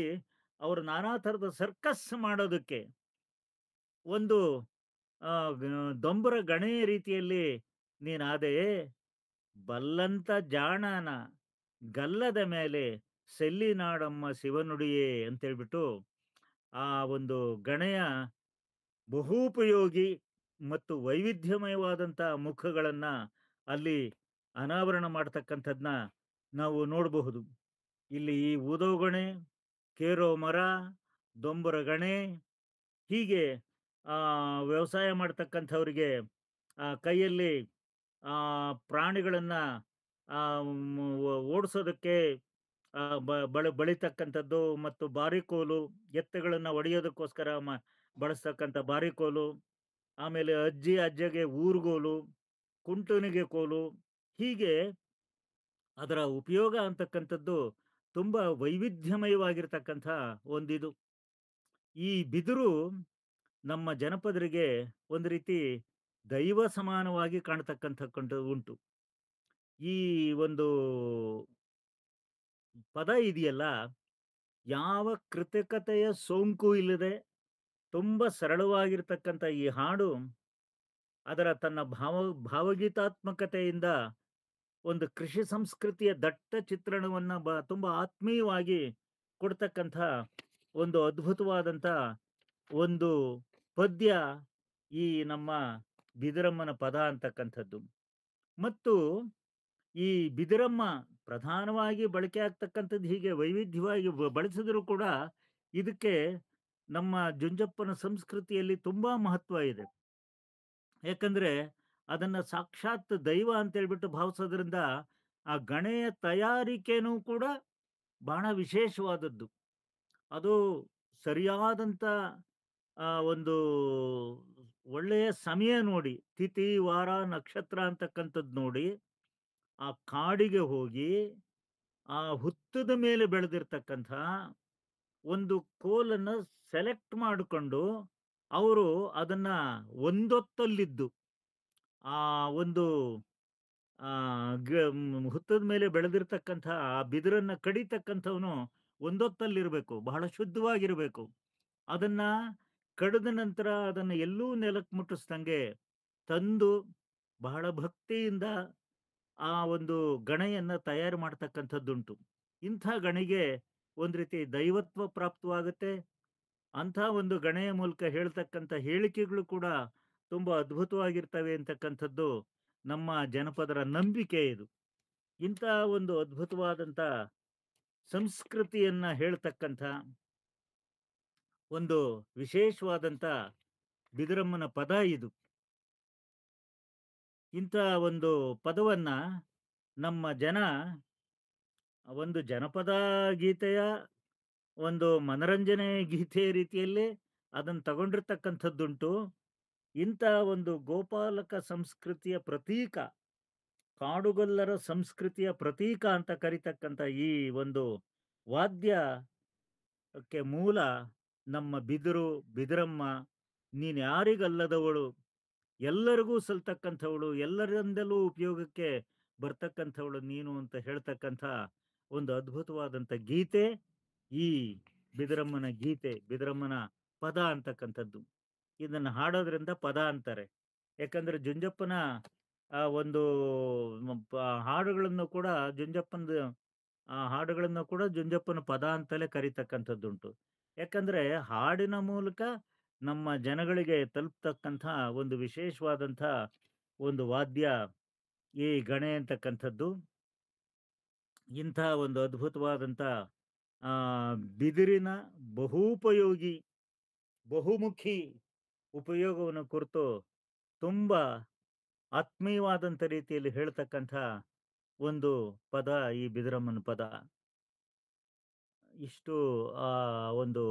ಅವರು ನಾನಾ ಥರದ ಸರ್ಕಸ್ ಮಾಡೋದಕ್ಕೆ ಒಂದು ದೊಂಬರ ಗಣೆ ರೀತಿಯಲ್ಲಿ ನೀನಾದೆ. ಬಲ್ಲಂತ ಜಾಣನ ಗಲ್ಲದ ಮೇಲೆ ಸೆಲ್ಲಿನಾಡಮ್ಮ ಶಿವನುಡಿಯೇ ಅಂತೇಳ್ಬಿಟ್ಟು ಆ ಒಂದು ಗಣೆಯ ಬಹುಪಯೋಗಿ ಮತ್ತು ವೈವಿಧ್ಯಮಯವಾದಂಥ ಮುಖಗಳನ್ನ ಅಲ್ಲಿ ಅನಾವರಣ ಮಾಡ್ತಕ್ಕಂಥದ್ನ ನಾವು ನೋಡಬಹುದು. ಇಲ್ಲಿ ಈ ಊದೋಗಣೆ, ಕೇರೋ ಮರ, ದೊಂಬರ ಗಣೆ, ಹೀಗೆ ವ್ಯವಸಾಯ ಮಾಡ್ತಕ್ಕಂಥವ್ರಿಗೆ ಕೈಯಲ್ಲಿ ಪ್ರಾಣಿಗಳನ್ನ ಓಡಿಸೋದಕ್ಕೆ ಬಳಿತಕ್ಕಂಥದ್ದು ಮತ್ತು ಬಾರಿಕೋಲು, ಎತ್ತುಗಳನ್ನ ಒಡೆಯೋದಕ್ಕೋಸ್ಕರ ಬಳಸ್ತಕ್ಕಂಥ ಬಾರಿಕೋಲು, ಆಮೇಲೆ ಅಜ್ಜಗೆ ಊರುಗೋಲು, ಕುಂಟುನಿಗೆ ಕೋಲು, ಹೀಗೆ ಅದರ ಉಪಯೋಗ ಅಂತಕ್ಕಂಥದ್ದು ತುಂಬಾ ವೈವಿಧ್ಯಮಯವಾಗಿರ್ತಕ್ಕಂಥ ಒಂದಿದು. ಈ ಬಿದಿರು ನಮ್ಮ ಜನಪದರಿಗೆ ಒಂದು ರೀತಿ ದೈವ ಸಮಾನವಾಗಿ ಕಾಣ್ತಕ್ಕಂಥ ಉಂಟು. ಈ ಒಂದು ಪದ ಇದೆಯಲ್ಲ, ಯಾವ ಕೃತಕತೆಯ ಸೋಂಕು ಇಲ್ಲದೆ ತುಂಬ ಸರಳವಾಗಿರ್ತಕ್ಕಂಥ ಈ ಹಾಡು ಅದರ ತನ್ನ ಭಾವಗೀತಾತ್ಮಕತೆಯಿಂದ ಒಂದು ಕೃಷಿ ಸಂಸ್ಕೃತಿಯ ದಟ್ಟ ಚಿತ್ರಣವನ್ನ ತುಂಬ ಆತ್ಮೀಯವಾಗಿ ಕೊಡ್ತಕ್ಕಂಥ ಒಂದು ಅದ್ಭುತವಾದಂಥ ಒಂದು ಪದ್ಯ ಈ ನಮ್ಮ ಬಿದಿರಮ್ಮನ ಪದ ಅಂತಕ್ಕಂಥದ್ದು. ಮತ್ತು ಈ ಬಿದಿರಮ್ಮ ಪ್ರಧಾನವಾಗಿ ಬಳಕೆ ಆಗ್ತಕ್ಕಂಥದ್ದು ಹೀಗೆ ವೈವಿಧ್ಯವಾಗಿ ಬಳಸಿದ್ರು ಕೂಡ ಇದಕ್ಕೆ ನಮ್ಮ ಜುಂಜಪ್ಪನ ಸಂಸ್ಕೃತಿಯಲ್ಲಿ ತುಂಬಾ ಮಹತ್ವ ಇದೆ. ಯಾಕಂದ್ರೆ ಅದನ್ನ ಸಾಕ್ಷಾತ್ ದೈವ ಅಂತ ಹೇಳ್ಬಿಟ್ಟು ಭಾವಿಸೋದ್ರಿಂದ ಆ ಗಣೆಯ ತಯಾರಿಕೆನೂ ಕೂಡ ಬಹಳ ವಿಶೇಷವಾದದ್ದು. ಅದು ಸರಿಯಾದಂಥ ಒಂದು ಒಳ್ಳೆಯ ಸಮಯ ನೋಡಿ, ತಿಥಿ ವಾರ ನಕ್ಷತ್ರ ಅಂತಕ್ಕಂಥದ್ದು ನೋಡಿ ಆ ಕಾಡಿಗೆ ಹೋಗಿ ಆ ಹುತ್ತದ ಮೇಲೆ ಬೆಳೆದಿರ್ತಕ್ಕಂಥ ಒಂದು ಕೋಲನ್ನು ಸೆಲೆಕ್ಟ್ ಮಾಡಿಕೊಂಡು ಅವರು ಅದನ್ನ ಒಂದೊತ್ತಲ್ಲಿದ್ದು ಆ ಒಂದು ಹುತ್ತದ ಮೇಲೆ ಬೆಳೆದಿರ್ತಕ್ಕಂಥ ಆ ಬಿದಿರನ್ನ ಕಡಿತಕ್ಕಂಥವನು ಒಂದೊತ್ತಲ್ಲಿರ್ಬೇಕು, ಬಹಳ ಶುದ್ಧವಾಗಿರ್ಬೇಕು. ಅದನ್ನ ಕಡಿದ ನಂತರ ಅದನ್ನು ಎಲ್ಲೂ ನೆಲಕ್ಕೆ ಮುಟ್ಟಿಸ್ದಂಗೆ ತಂದು ಬಹಳ ಭಕ್ತಿಯಿಂದ ಆ ಒಂದು ಗಣೆಯನ್ನ ತಯಾರು ಮಾಡ್ತಕ್ಕಂಥದ್ದುಂಟು. ಇಂಥ ಗಣಿಗೆ ಒಂದು ರೀತಿ ದೈವತ್ವ ಪ್ರಾಪ್ತವಾಗುತ್ತೆ. ಅಂಥ ಒಂದು ಗಣೆಯ ಮೂಲಕ ಹೇಳ್ತಕ್ಕಂಥ ಹೇಳಿಕೆಗಳು ಕೂಡ ತುಂಬಾ ಅದ್ಭುತವಾಗಿರ್ತವೆ ಅಂತಕ್ಕಂಥದ್ದು ನಮ್ಮ ಜನಪದರ ನಂಬಿಕೆ ಇದು. ಇಂಥ ಒಂದು ಅದ್ಭುತವಾದಂಥ ಸಂಸ್ಕೃತಿಯನ್ನ ಹೇಳ್ತಕ್ಕಂಥ ಒಂದು ವಿಶೇಷವಾದಂಥ ಬಿದಿರಮ್ಮನ ಪದ ಇದು. ಇಂಥ ಒಂದು ಪದವನ್ನ ನಮ್ಮ ಜನ ಒಂದು ಜನಪದ ಗೀತೆಯ ಒಂದು ಮನರಂಜನೆ ಗೀತೆಯ ರೀತಿಯಲ್ಲಿ ಅದನ್ನು ತಗೊಂಡಿರ್ತಕ್ಕಂಥದ್ದುಂಟು. ಇಂಥ ಒಂದು ಗೋಪಾಲಕ ಸಂಸ್ಕೃತಿಯ ಪ್ರತೀಕ, ಕಾಡುಗೊಲ್ಲರ ಸಂಸ್ಕೃತಿಯ ಪ್ರತೀಕ ಅಂತ ಕರಿತಕ್ಕಂಥ ಈ ಒಂದು ವಾದ್ಯಕ್ಕೆ ಮೂಲ ನಮ್ಮ ಬಿದಿರು, ಬಿದಿರಮ್ಮ. ನೀನು ಯಾರಿಗಲ್ಲದವಳು, ಎಲ್ಲರಿಗೂ ಸಲ್ತಕ್ಕಂಥವಳು, ಎಲ್ಲರಿಂದಲೂ ಉಪಯೋಗಕ್ಕೆ ಬರ್ತಕ್ಕಂಥವಳು ನೀನು ಅಂತ ಹೇಳ್ತಕ್ಕಂಥ ಒಂದು ಅದ್ಭುತವಾದಂಥ ಗೀತೆ ಈ ಬಿದಿರಮ್ಮನ ಗೀತೆ, ಬಿದಿರಮ್ಮನ ಪದ ಅಂತಕ್ಕಂಥದ್ದು. ಇದನ್ನ ಹಾಡೋದ್ರಿಂದ ಪದ ಅಂತಾರೆ. ಯಾಕಂದ್ರೆ ಜುಂಜಪ್ಪನ ಒಂದು ಹಾಡುಗಳನ್ನು ಕೂಡ ಜುಂಜಪ್ಪನ ಪದ ಅಂತಲೇ ಕರೀತಕ್ಕಂಥದ್ದುಂಟು. ಯಾಕಂದ್ರೆ ಹಾಡಿನ ಮೂಲಕ ನಮ್ಮ ಜನಗಳಿಗೆ ತಲುಪ್ತಕ್ಕಂಥ ಒಂದು ವಿಶೇಷವಾದಂಥ ಒಂದು ವಾದ್ಯ ಈ ಗಣೆ ಅಂತಕ್ಕಂಥದ್ದು. ಇಂಥ ಒಂದು ಅದ್ಭುತವಾದಂಥ ಬಿದಿರಿನ ಬಹುಪಯೋಗಿ, ಬಹುಮುಖಿ ಉಪಯೋಗವನ್ನು ಕುರಿತು ತುಂಬ ಆತ್ಮೀಯವಾದಂಥ ರೀತಿಯಲ್ಲಿ ಹೇಳ್ತಕ್ಕಂಥ ಒಂದು ಪದ ಈ ಬಿದಿರಮ್ಮನ ಪದ. ಇಷ್ಟು ಆ ಒಂದು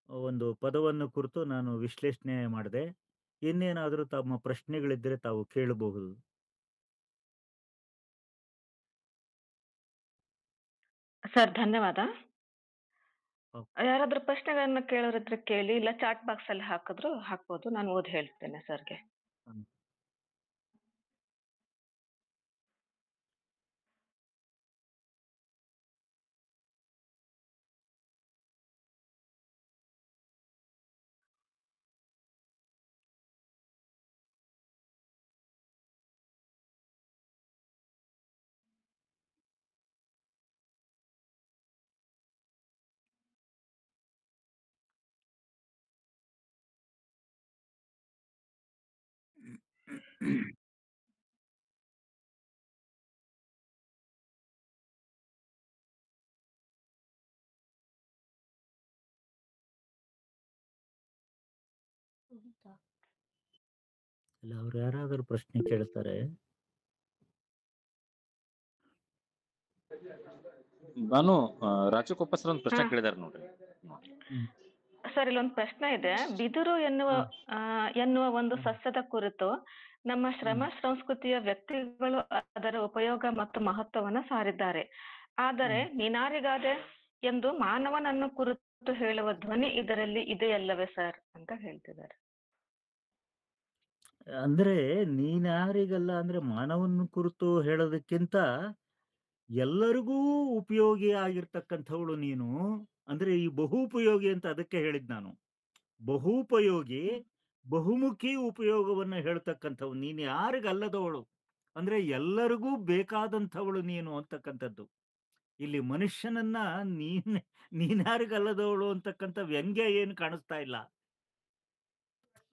ಒಂದು ಪದವನ್ನು ಕುರಿತು ನಾನು ವಿಶ್ಲೇಷಣೆ ಮಾಡಿದೆ. ಇನ್ನೇನಾದರೂ ತಮ್ಮ ಪ್ರಶ್ನೆಗಳಿದ್ದರೆ ತಾವು ಕೇಳಬಹುದು. ಸರ್ ಧನ್ಯವಾದ. ಯಾರಾದ್ರೂ ಪ್ರಶ್ನೆಗಳನ್ನ ಕೇಳೋರಿದ್ರೆ ಕೇಳಿ, ಇಲ್ಲ ಚಾಟ್ ಬಾಕ್ಸ್ ಅಲ್ಲಿ ಹಾಕಿದ್ರು ಹಾಕ್ಬೋದು, ನಾನು ಓದಿ ಹೇಳ್ತೇನೆ ಸರ್ಗೆ. ಅಲ್ಲ ಅವ್ರು ಯಾರಾದರೂ ಪ್ರಶ್ನೆ ಕೇಳ್ತಾರೆ. ನಾನು ರಾಜಕೊಪ್ಪ ಸರ್ ಒಂದು ಪ್ರಶ್ನೆ ಹಾ. ಕೇಳಿದಾರೆ ನೋಡ್ರಿ. ಸರ್ ಇಲ್ಲೊಂದು ಪ್ರಶ್ನೆ ಇದೆ. ಬಿದಿರು ಎನ್ನುವ ಒಂದು ಸಸ್ಯದ ಕುರಿತು ನಮ್ಮ ಶ್ರಮ ಸಂಸ್ಕೃತಿಯ ವ್ಯಕ್ತಿಗಳು ಅದರ ಉಪಯೋಗ ಮತ್ತು ಮಹತ್ವವನ್ನ ಸಾರಿದ್ದಾರೆ. ಆದರೆ ನೀನಾರಿಗಾದೆ ಎಂದು ಮಾನವನನ್ನು ಕುರಿತು ಹೇಳುವ ಧ್ವನಿ ಇದರಲ್ಲಿ ಇದೆಯಲ್ಲವೇ ಸರ್ ಅಂತ ಹೇಳ್ತಿದ್ದಾರೆ. ಅಂದ್ರೆ ನೀನ್ಯಾರಿಗಲ್ಲ ಅಂದ್ರೆ ಮಾನವನ ಕುರಿತು ಹೇಳೋದಕ್ಕಿಂತ ಎಲ್ಲರಿಗೂ ಉಪಯೋಗಿ ಆಗಿರ್ತಕ್ಕಂಥವಳು ನೀನು. ಅಂದ್ರೆ ಈ ಬಹುಪಯೋಗಿ ಅಂತ ಅದಕ್ಕೆ ಹೇಳಿದ್ ನಾನು. ಬಹುಪಯೋಗಿ ಬಹುಮುಖಿ ಉಪಯೋಗವನ್ನ ಹೇಳ್ತಕ್ಕಂಥವು. ನೀನು ಯಾರಿಗಲ್ಲದವಳು ಅಂದ್ರೆ ಎಲ್ಲರಿಗೂ ಬೇಕಾದಂಥವಳು ನೀನು ಅಂತಕ್ಕಂಥದ್ದು. ಇಲ್ಲಿ ಮನುಷ್ಯನನ್ನ ನೀನ್ಯಾರಿಗಲ್ಲದವಳು ಅಂತಕ್ಕಂಥ ವ್ಯಂಗ್ಯ ಏನು ಕಾಣಿಸ್ತಾ ಇಲ್ಲ.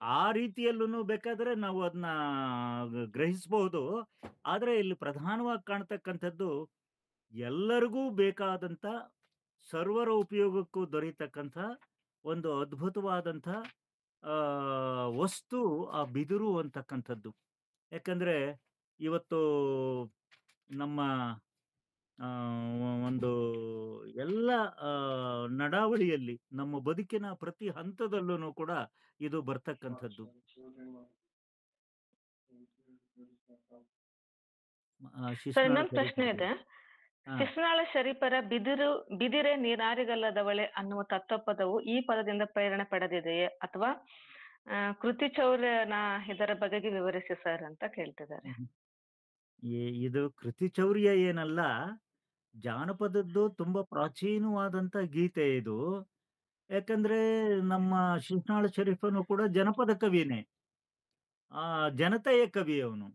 ಆ ರೀತಿಯಲ್ಲೂ ಬೇಕಾದ್ರೆ ನಾವು ಅದನ್ನ ಗ್ರಹಿಸಬಹುದು. ಆದ್ರೆ ಇಲ್ಲಿ ಪ್ರಧಾನವಾಗಿ ಕಾಣ್ತಕ್ಕಂಥದ್ದು ಎಲ್ಲರಿಗೂ ಬೇಕಾದಂತ ಸರ್ವರ ಉಪಯೋಗಕ್ಕೂ ದೊರೆಯತಕ್ಕಂಥ ಒಂದು ಅದ್ಭುತವಾದಂಥ ವಸ್ತು ಆ ಬಿದಿರು ಅಂತಕ್ಕಂಥದ್ದು. ಯಾಕಂದ್ರೆ ಇವತ್ತು ನಮ್ಮ ಒಂದು ಎಲ್ಲ ನಡಾವಳಿಯಲ್ಲಿ ನಮ್ಮ ಬದುಕಿನ ಪ್ರತಿ ಹಂತದಲ್ಲೂ ಕೂಡ ಇದು ಬರ್ತಕ್ಕಂಥದ್ದು. ಸರ್ ಇನ್ನೊಂದು ಪ್ರಶ್ನೆ ಇದೆ. ಶಿಸ್ನಾಳ ಶರೀಫರ ಬಿದಿರೆ ನೀರಾರಿಗಲ್ಲದವಳೆ ಅನ್ನುವ ತತ್ವಪದವು ಈ ಪದದಿಂದ ಪ್ರೇರಣೆ ಪಡೆದಿದೆಯೇ ಅಥವಾ ಕೃತಿ ಚೌರ್ಯನ ಇದರ ಬಗೆಗೆ ವಿವರಿಸಿ ಸರ್ ಅಂತ ಕೇಳ್ತಿದ್ದಾರೆ. ಇದು ಕೃತಿ ಚೌರ್ಯ ಏನಲ್ಲ, ಜಾನಪದದ್ದು ತುಂಬಾ ಪ್ರಾಚೀನವಾದಂತ ಗೀತೆ ಇದು. ಯಾಕಂದ್ರೆ ನಮ್ಮ ಶಿಸ್ನಾಳ ಶರೀಫನು ಕೂಡ ಜನಪದ ಕವಿನೇ, ಆ ಜನತೆಯ ಕವಿ ಅವನು.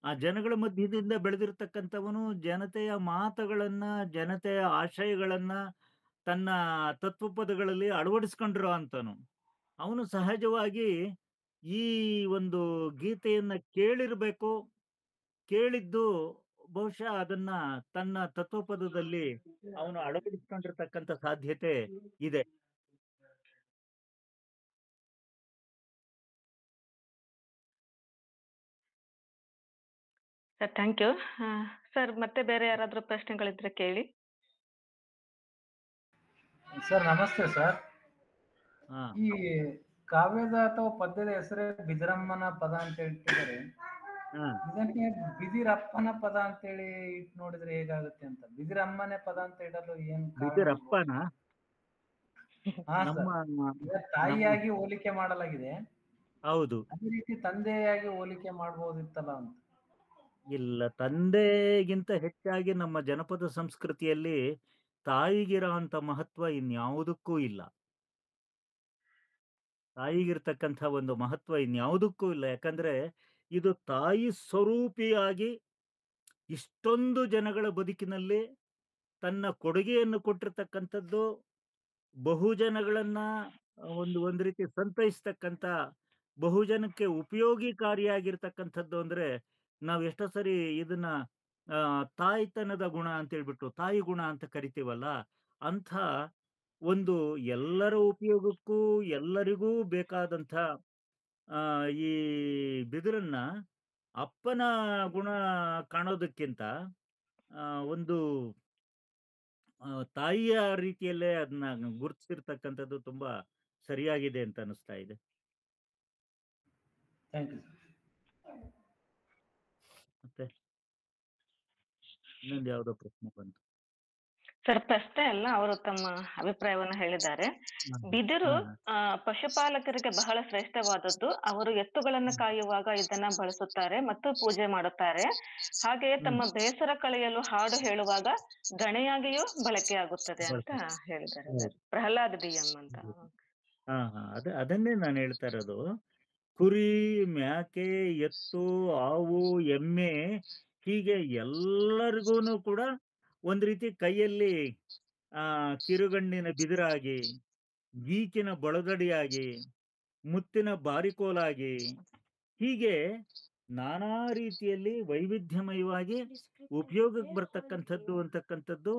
ಆ ಜನಗಳ ಮಧ್ಯದಿಂದ ಬೆಳೆದಿರ್ತಕ್ಕಂಥವನು, ಜನತೆಯ ಮಾತುಗಳನ್ನ ಜನತೆಯ ಆಶಯಗಳನ್ನ ತನ್ನ ತತ್ವಪದಗಳಲ್ಲಿ ಅಳವಡಿಸ್ಕೊಂಡಿರೋ ಅಂತನು. ಅವನು ಸಹಜವಾಗಿ ಈ ಒಂದು ಗೀತೆಯನ್ನ ಕೇಳಿರ್ಬೇಕು, ಕೇಳಿದ್ದು ಬಹುಶಃ ಅದನ್ನ ತನ್ನ ತತ್ವಪದದಲ್ಲಿ ಅವನು ಅಳವಡಿಸ್ಕೊಂಡಿರ್ತಕ್ಕಂಥ ಸಾಧ್ಯತೆ ಇದೆ. Sir thank you. ಸರ್ ಮತ್ತೆ ಬೇರೆ ಯಾರಾದ್ರೂ ಪ್ರಶ್ನೆಗಳಿದ್ರೆ ಕೇಳಿ. ಸರ್ ನಮಸ್ತೆ ಸರ್. ಈ ಕಾವ್ಯದ ಅಥವಾ ಪದ್ಯದ ಹೆಸರೇ ಬಿದಿರಮ್ಮನ ಪದ ಅಂತ ಹೇಳ್ತಿದ್ದಾರೆ. ಇದಕ್ಕೆ ಬಿದಿರಪ್ಪನ ಪದ ಅಂತೇಳಿ ಇಟ್ ನೋಡಿದ್ರೆ ಹೇಗಾಗುತ್ತೆ ಅಂತ. ಬಿದಿರಮ್ಮನೆ ಪದ ಅಂತ ಇಡಲು ಏನು ಬಿದಿರಪ್ಪನ ತಾಯಿಯಾಗಿ ಹೋಲಿಕೆ ಮಾಡಲಾಗಿದೆ. ಹೌದು, ಅದೇ ರೀತಿ ತಂದೆಯಾಗಿ ಹೋಲಿಕೆ ಮಾಡಬಹುದಿತ್ತಲ್ಲ ಅಂತ. ಇಲ್ಲ, ತಂದೆಗಿಂತ ಹೆಚ್ಚಾಗಿ ನಮ್ಮ ಜನಪದ ಸಂಸ್ಕೃತಿಯಲ್ಲಿ ತಾಯಿಗಿರೋ ಅಂತ ಮಹತ್ವ ಇನ್ಯಾವುದಕ್ಕೂ ಇಲ್ಲ. ತಾಯಿಗಿರ್ತಕ್ಕಂಥ ಒಂದು ಮಹತ್ವ ಇನ್ಯಾವುದಕ್ಕೂ ಇಲ್ಲ. ಯಾಕಂದ್ರೆ ಇದು ತಾಯಿ ಸ್ವರೂಪಿಯಾಗಿ ಇಷ್ಟೊಂದು ಜನಗಳ ಬದುಕಿನಲ್ಲಿ ತನ್ನ ಕೊಡುಗೆಯನ್ನು ಕೊಟ್ಟಿರ್ತಕ್ಕಂಥದ್ದು, ಬಹುಜನಗಳನ್ನ ಒಂದು ರೀತಿ ಸಂತೈಸ್ತಕ್ಕಂಥ, ಬಹುಜನಕ್ಕೆ ಉಪಯೋಗಿಕಾರಿಯಾಗಿರ್ತಕ್ಕಂಥದ್ದು. ಅಂದ್ರೆ ನಾವು ಎಷ್ಟೋ ಸರಿ ಇದನ್ನ ತಾಯ್ತನದ ಗುಣ ಅಂತ ಹೇಳ್ಬಿಟ್ಟು ತಾಯಿ ಗುಣ ಅಂತ ಕರಿತೀವಲ್ಲ, ಅಂಥ ಒಂದು ಎಲ್ಲರ ಉಪಯೋಗಕ್ಕೂ ಎಲ್ಲರಿಗೂ ಬೇಕಾದಂಥ ಈ ಬಿದಿರನ್ನ ಅಪ್ಪನ ಗುಣ ಕಾಣೋದಕ್ಕಿಂತ ಒಂದು ತಾಯಿಯ ರೀತಿಯಲ್ಲೇ ಅದನ್ನ ಗುರುತಿಸಿರ್ತಕ್ಕಂಥದ್ದು ತುಂಬಾ ಸರಿಯಾಗಿದೆ ಅಂತ ಅನಿಸ್ತಾ ಇದೆ. ಮತ್ತೆ ಇನ್ನೊಂದು ಯಾವುದೋ ಪ್ರಶ್ನೆ ಬಂತು ಸರ್. ಪ್ರಶ್ನೆ ಅಲ್ಲ, ಅವರು ತಮ್ಮ ಅಭಿಪ್ರಾಯವನ್ನ ಹೇಳಿದ್ದಾರೆ. ಬಿದಿರು ಪಶುಪಾಲಕರಿಗೆ ಬಹಳ ಶ್ರೇಷ್ಠವಾದದ್ದು. ಅವರು ಎತ್ತುಗಳನ್ನ ಕಾಯುವಾಗ ಇದನ್ನ ಬಳಸುತ್ತಾರೆ ಮತ್ತು ಪೂಜೆ ಮಾಡುತ್ತಾರೆ. ಹಾಗೆಯೇ ತಮ್ಮ ಬೇಸರ ಕಳೆಯಲು ಹಾಡು ಹೇಳುವಾಗ ಗಣೆಯಾಗಿಯೂ ಬಳಕೆಯಾಗುತ್ತದೆ ಅಂತ ಹೇಳಿದ್ದಾರೆ. ಪ್ರಹ್ಲಾದ್ ಡಿ.ಎಂ ಅಂತ. ಅದನ್ನೇ ನಾನು ಹೇಳ್ತಾ ಇರೋದು. ಕುರಿ, ಮ್ಯಾಕೆ, ಎತ್ತು, ಆವು, ಎಮ್ಮೆ ಹೀಗೆ ಎಲ್ಲರಿಗೂ ಕೂಡ ಒಂದ್ ರೀತಿ ಕೈಯಲ್ಲಿ ಕಿರುಗಣ್ಣಿನ ಬಿದಿರಾಗಿ, ಗೀಕಿನ ಬಳದಡಿಯಾಗಿ, ಮುತ್ತಿನ ಬಾರಿಕೋಲಾಗಿ, ಹೀಗೆ ನಾನಾ ರೀತಿಯಲ್ಲಿ ವೈವಿಧ್ಯಮಯವಾಗಿ ಉಪಯೋಗಕ್ಕೆ ಬರ್ತಕ್ಕಂಥದ್ದು ಅಂತಕ್ಕಂಥದ್ದು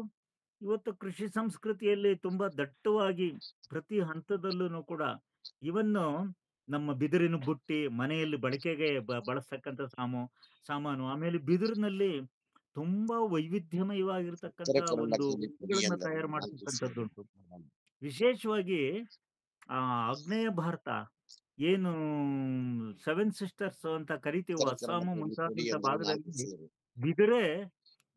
ಇವತ್ತು ಕೃಷಿ ಸಂಸ್ಕೃತಿಯಲ್ಲಿ ತುಂಬಾ ದಟ್ಟವಾಗಿ ಪ್ರತಿ ಹಂತದಲ್ಲೂ ಕೂಡ ಇವನ್ನು ನಮ್ಮ ಬಿದಿರಿನ ಬುಟ್ಟಿ ಮನೆಯಲ್ಲಿ ಬಳಕೆಗೆ ಬಳಸ್ತಕ್ಕಂಥ ಸಾಮಾನು ಆಮೇಲೆ ಬಿದಿರಿನಲ್ಲಿ ತುಂಬಾ ವೈವಿಧ್ಯಮಯವಾಗಿರ್ತಕ್ಕಂಥ ಒಂದು ವಸ್ತುಗಳನ್ನ ತಯಾರು ಮಾಡ್ತಕ್ಕಂಥದ್ದುಂಟು. ವಿಶೇಷವಾಗಿ ಆಗ್ನೇಯ ಭಾರತ ಏನು 7 ಸಿಸ್ಟರ್ಸ್ ಅಂತ ಕರಿತೀವೋ ಅಸ್ಸಾಂ ಮುಂತಾದಂತ ಭಾಗದಲ್ಲಿ ಬಿದಿರೇ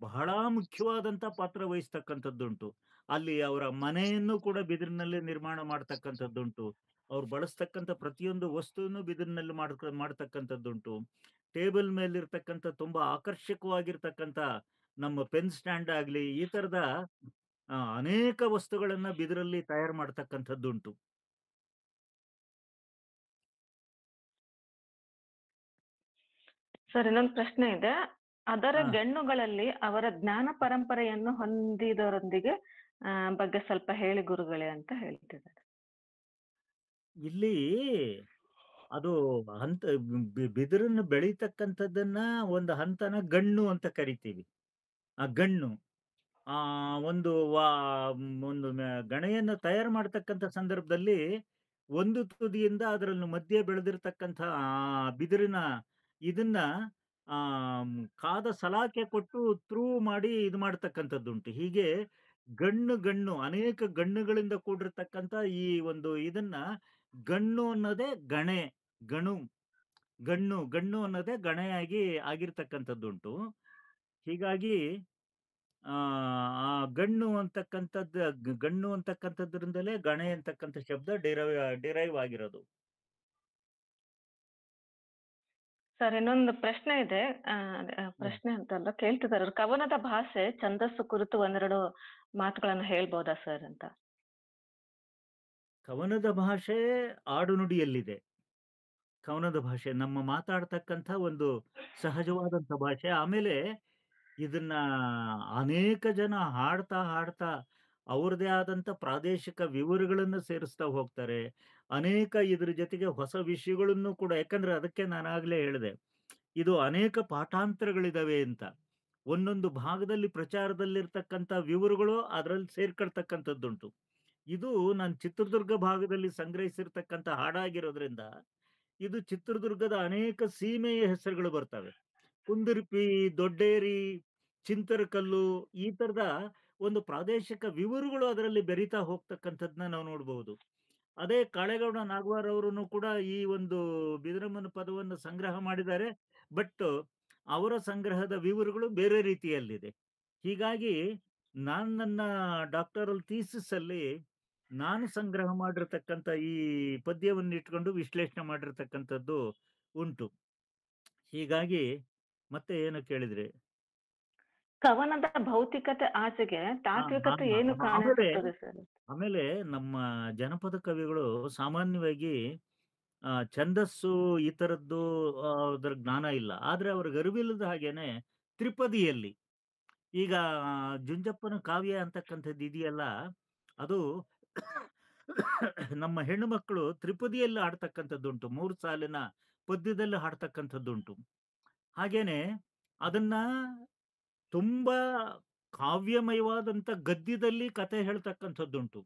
ಬಹಳ ಮುಖ್ಯವಾದಂತ ಪಾತ್ರ ವಹಿಸ್ತಕ್ಕಂಥದ್ದುಂಟು. ಅಲ್ಲಿ ಅವರ ಮನೆಯನ್ನು ಕೂಡ ಬಿದಿರಿನಲ್ಲಿ ನಿರ್ಮಾಣ ಮಾಡ್ತಕ್ಕಂಥದ್ದುಂಟು. ಅವ್ರು ಬಳಸ್ತಕ್ಕಂಥ ಪ್ರತಿಯೊಂದು ವಸ್ತುವನ್ನು ಬಿದಿರಿನಲ್ಲಿ ಮಾಡ್ತಕ್ಕಂಥದ್ದುಂಟು. ಟೇಬಲ್ ಮೇಲಿರ್ತಕ್ಕಂಥ ತುಂಬಾ ಆಕರ್ಷಕವಾಗಿರ್ತಕ್ಕಂಥ ನಮ್ಮ ಪೆನ್ ಸ್ಟ್ಯಾಂಡ್ ಆಗ್ಲಿ ಈ ತರದ ಅನೇಕ ವಸ್ತುಗಳನ್ನ ಬಿದಿರಲ್ಲಿ ತಯಾರು ಮಾಡ್ತಕ್ಕಂಥದ್ದುಂಟು. ಸರ್, ಇನ್ನೊಂದು ಪ್ರಶ್ನೆ ಇದೆ. ಅದರ ಗೆಣ್ಣುಗಳಲ್ಲಿ ಅವರ ಜ್ಞಾನ ಪರಂಪರೆಯನ್ನು ಹೊಂದಿದವರೊಂದಿಗೆ ಬಗ್ಗೆ ಸ್ವಲ್ಪ ಹೇಳಿ ಗುರುಗಳೇ ಅಂತ ಹೇಳ್ತಿದ್ದಾರೆ. ಇಲ್ಲಿ ಅದು ಹಂತ ಬಿದಿರನ್ನು ಬೆಳೀತಕ್ಕಂಥದ್ದನ್ನ ಒಂದು ಹಂತನ ಗಣ್ಣು ಅಂತ ಕರಿತೀವಿ. ಆ ಗಣ್ಣು ಒಂದು ಗಣೆಯನ್ನು ತಯಾರು ಮಾಡ್ತಕ್ಕಂಥ ಸಂದರ್ಭದಲ್ಲಿ ಒಂದು ತುದಿಯಿಂದ ಅದರಲ್ಲಿ ಮಧ್ಯೆ ಬೆಳೆದಿರ್ತಕ್ಕಂಥ ಬಿದಿರಿನ ಇದನ್ನ ಕಾದ ಸಲಾಕೆ ಕೊಟ್ಟು ತ್ರೂ ಮಾಡಿ ಇದು ಮಾಡ್ತಕ್ಕಂಥದ್ದುಂಟು. ಹೀಗೆ ಗಣ್ಣು ಅನೇಕ ಗಣ್ಣುಗಳಿಂದ ಕೂಡಿರ್ತಕ್ಕಂಥ ಈ ಒಂದು ಇದನ್ನ ಗಣ್ಣು ಅನ್ನೋದೇ ಗಣ್ಣು ಅನ್ನೋದೇ ಗಣೆಯಾಗಿ ಆಗಿರ್ತಕ್ಕಂಥದ್ದುಂಟು. ಹೀಗಾಗಿ ಆ ಗಣ್ಣು ಅಂತಕ್ಕಂಥದ್ರಿಂದಲೇ ಗಣೆ ಅಂತಕ್ಕಂಥ ಶಬ್ದ ಡಿರೈವ್ ಆಗಿರೋದು. ಸರ್, ಇನ್ನೊಂದು ಪ್ರಶ್ನೆ ಇದೆ. ಪ್ರಶ್ನೆ ಅಂತಲ್ಲ, ಕೇಳ್ತಿದಾರೆ. ಕವನದ ಭಾಷೆ, ಛಂದಸ್ಸು ಕುರಿತು ಒಂದೆರಡು ಮಾತುಗಳನ್ನು ಹೇಳ್ಬೋದಾ ಸರ್ ಅಂತ. ಕವನದ ಭಾಷೆ ಆಡುನುಡಿಯಲ್ಲಿದೆ. ಕವನದ ಭಾಷೆ ನಮ್ಮ ಮಾತಾಡ್ತಕ್ಕಂಥ ಒಂದು ಸಹಜವಾದಂಥ ಭಾಷೆ. ಆಮೇಲೆ ಇದನ್ನ ಅನೇಕ ಜನ ಹಾಡ್ತಾ ಅವ್ರದೇ ಆದಂಥ ಪ್ರಾದೇಶಿಕ ವಿವರಗಳನ್ನು ಸೇರಿಸ್ತಾ ಹೋಗ್ತಾರೆ. ಅನೇಕ ಇದ್ರ ಜೊತೆಗೆ ಹೊಸ ವಿಷಯಗಳನ್ನು ಕೂಡ, ಯಾಕಂದ್ರೆ ಅದಕ್ಕೆ ನಾನಾಗ್ಲೇ ಹೇಳಿದೆ, ಇದು ಅನೇಕ ಪಾಠಾಂತರಗಳಿದಾವೆ ಅಂತ. ಒಂದೊಂದು ಭಾಗದಲ್ಲಿ ಪ್ರಚಾರದಲ್ಲಿರ್ತಕ್ಕಂಥ ವಿವರಗಳು ಅದರಲ್ಲಿ ಸೇರ್ಕೊಳ್ತಕ್ಕಂಥದ್ದುಂಟು. ಇದು ನಾನು ಚಿತ್ರದುರ್ಗ ಭಾಗದಲ್ಲಿ ಸಂಗ್ರಹಿಸಿರ್ತಕ್ಕಂಥ ಹಾಡಾಗಿರೋದ್ರಿಂದ ಇದು ಚಿತ್ರದುರ್ಗದ ಅನೇಕ ಸೀಮೆಯ ಹೆಸರುಗಳು ಬರ್ತವೆ. ಕುಂದುರ್ಪಿ, ದೊಡ್ಡೇರಿ, ಚಿಂತರಕಲ್ಲು ಈ ತರದ ಒಂದು ಪ್ರಾದೇಶಿಕ ವಿವರಗಳು ಅದರಲ್ಲಿ ಬೆರೀತಾ ಹೋಗ್ತಕ್ಕಂಥದ್ನ ನಾವು ನೋಡ್ಬಹುದು. ಅದೇ ಕಾಳೇಗೌಡ ನಾಗವಾರ್ ಅವರನ್ನು ಕೂಡ ಈ ಒಂದು ಬಿದಿರಮ್ಮನ ಪದವನ್ನು ಸಂಗ್ರಹ ಮಾಡಿದ್ದಾರೆ. ಬಟ್ ಅವರ ಸಂಗ್ರಹದ ವಿವರಗಳು ಬೇರೆ ರೀತಿಯಲ್ಲಿದೆ. ಹೀಗಾಗಿ ನನ್ನ ಡಾಕ್ಟರಲ್ ಥೀಸಿಸ್ ಅಲ್ಲಿ ನಾನು ಸಂಗ್ರಹ ಮಾಡಿರ್ತಕ್ಕಂಥ ಈ ಪದ್ಯವನ್ನು ಇಟ್ಕೊಂಡು ವಿಶ್ಲೇಷಣೆ ಮಾಡಿರ್ತಕ್ಕಂಥದ್ದು ಉಂಟು. ಹೀಗಾಗಿ ಮತ್ತೆ ಏನು ಕೇಳಿದ್ರಿ? ಕವನದ ಭೌತಿಕತೆ ಆಚೆಗೆ ತಾತ್ವಿಕತೆ ಏನು ಕಾಣಿಸುತ್ತದೆ ಸರ್? ಆಮೇಲೆ ನಮ್ಮ ಜನಪದ ಕವಿಗಳು ಸಾಮಾನ್ಯವಾಗಿ ಛಂದಸ್ಸು ಈ ತರದ್ದು ಅದ್ರ ಜ್ಞಾನ ಇಲ್ಲ. ಆದ್ರೆ ಅವ್ರಿಗೆ ಅರಿವಿಲ್ಲದ ಹಾಗೇನೆ ತ್ರಿಪದಿಯಲ್ಲಿ ಈಗ ಜುಂಜಪ್ಪನ ಕಾವ್ಯ ಅಂತಕ್ಕಂಥದ್ದು ಇದೆಯಲ್ಲ, ಅದು ನಮ್ಮ ಹೆಣ್ಣು ಮಕ್ಕಳು ತ್ರಿಪದಿಯಲ್ಲಿ ಹಾಡ್ತಕ್ಕಂಥದ್ದುಂಟು. 3 ಸಾಲಿನ ಪದ್ಯದಲ್ಲಿ ಹಾಡ್ತಕ್ಕಂಥದ್ದುಂಟು. ಹಾಗೇನೆ ಅದನ್ನ ತುಂಬಾ ಕಾವ್ಯಮಯವಾದಂಥ ಗದ್ಯದಲ್ಲಿ ಕತೆ ಹೇಳ್ತಕ್ಕಂಥದ್ದುಂಟು.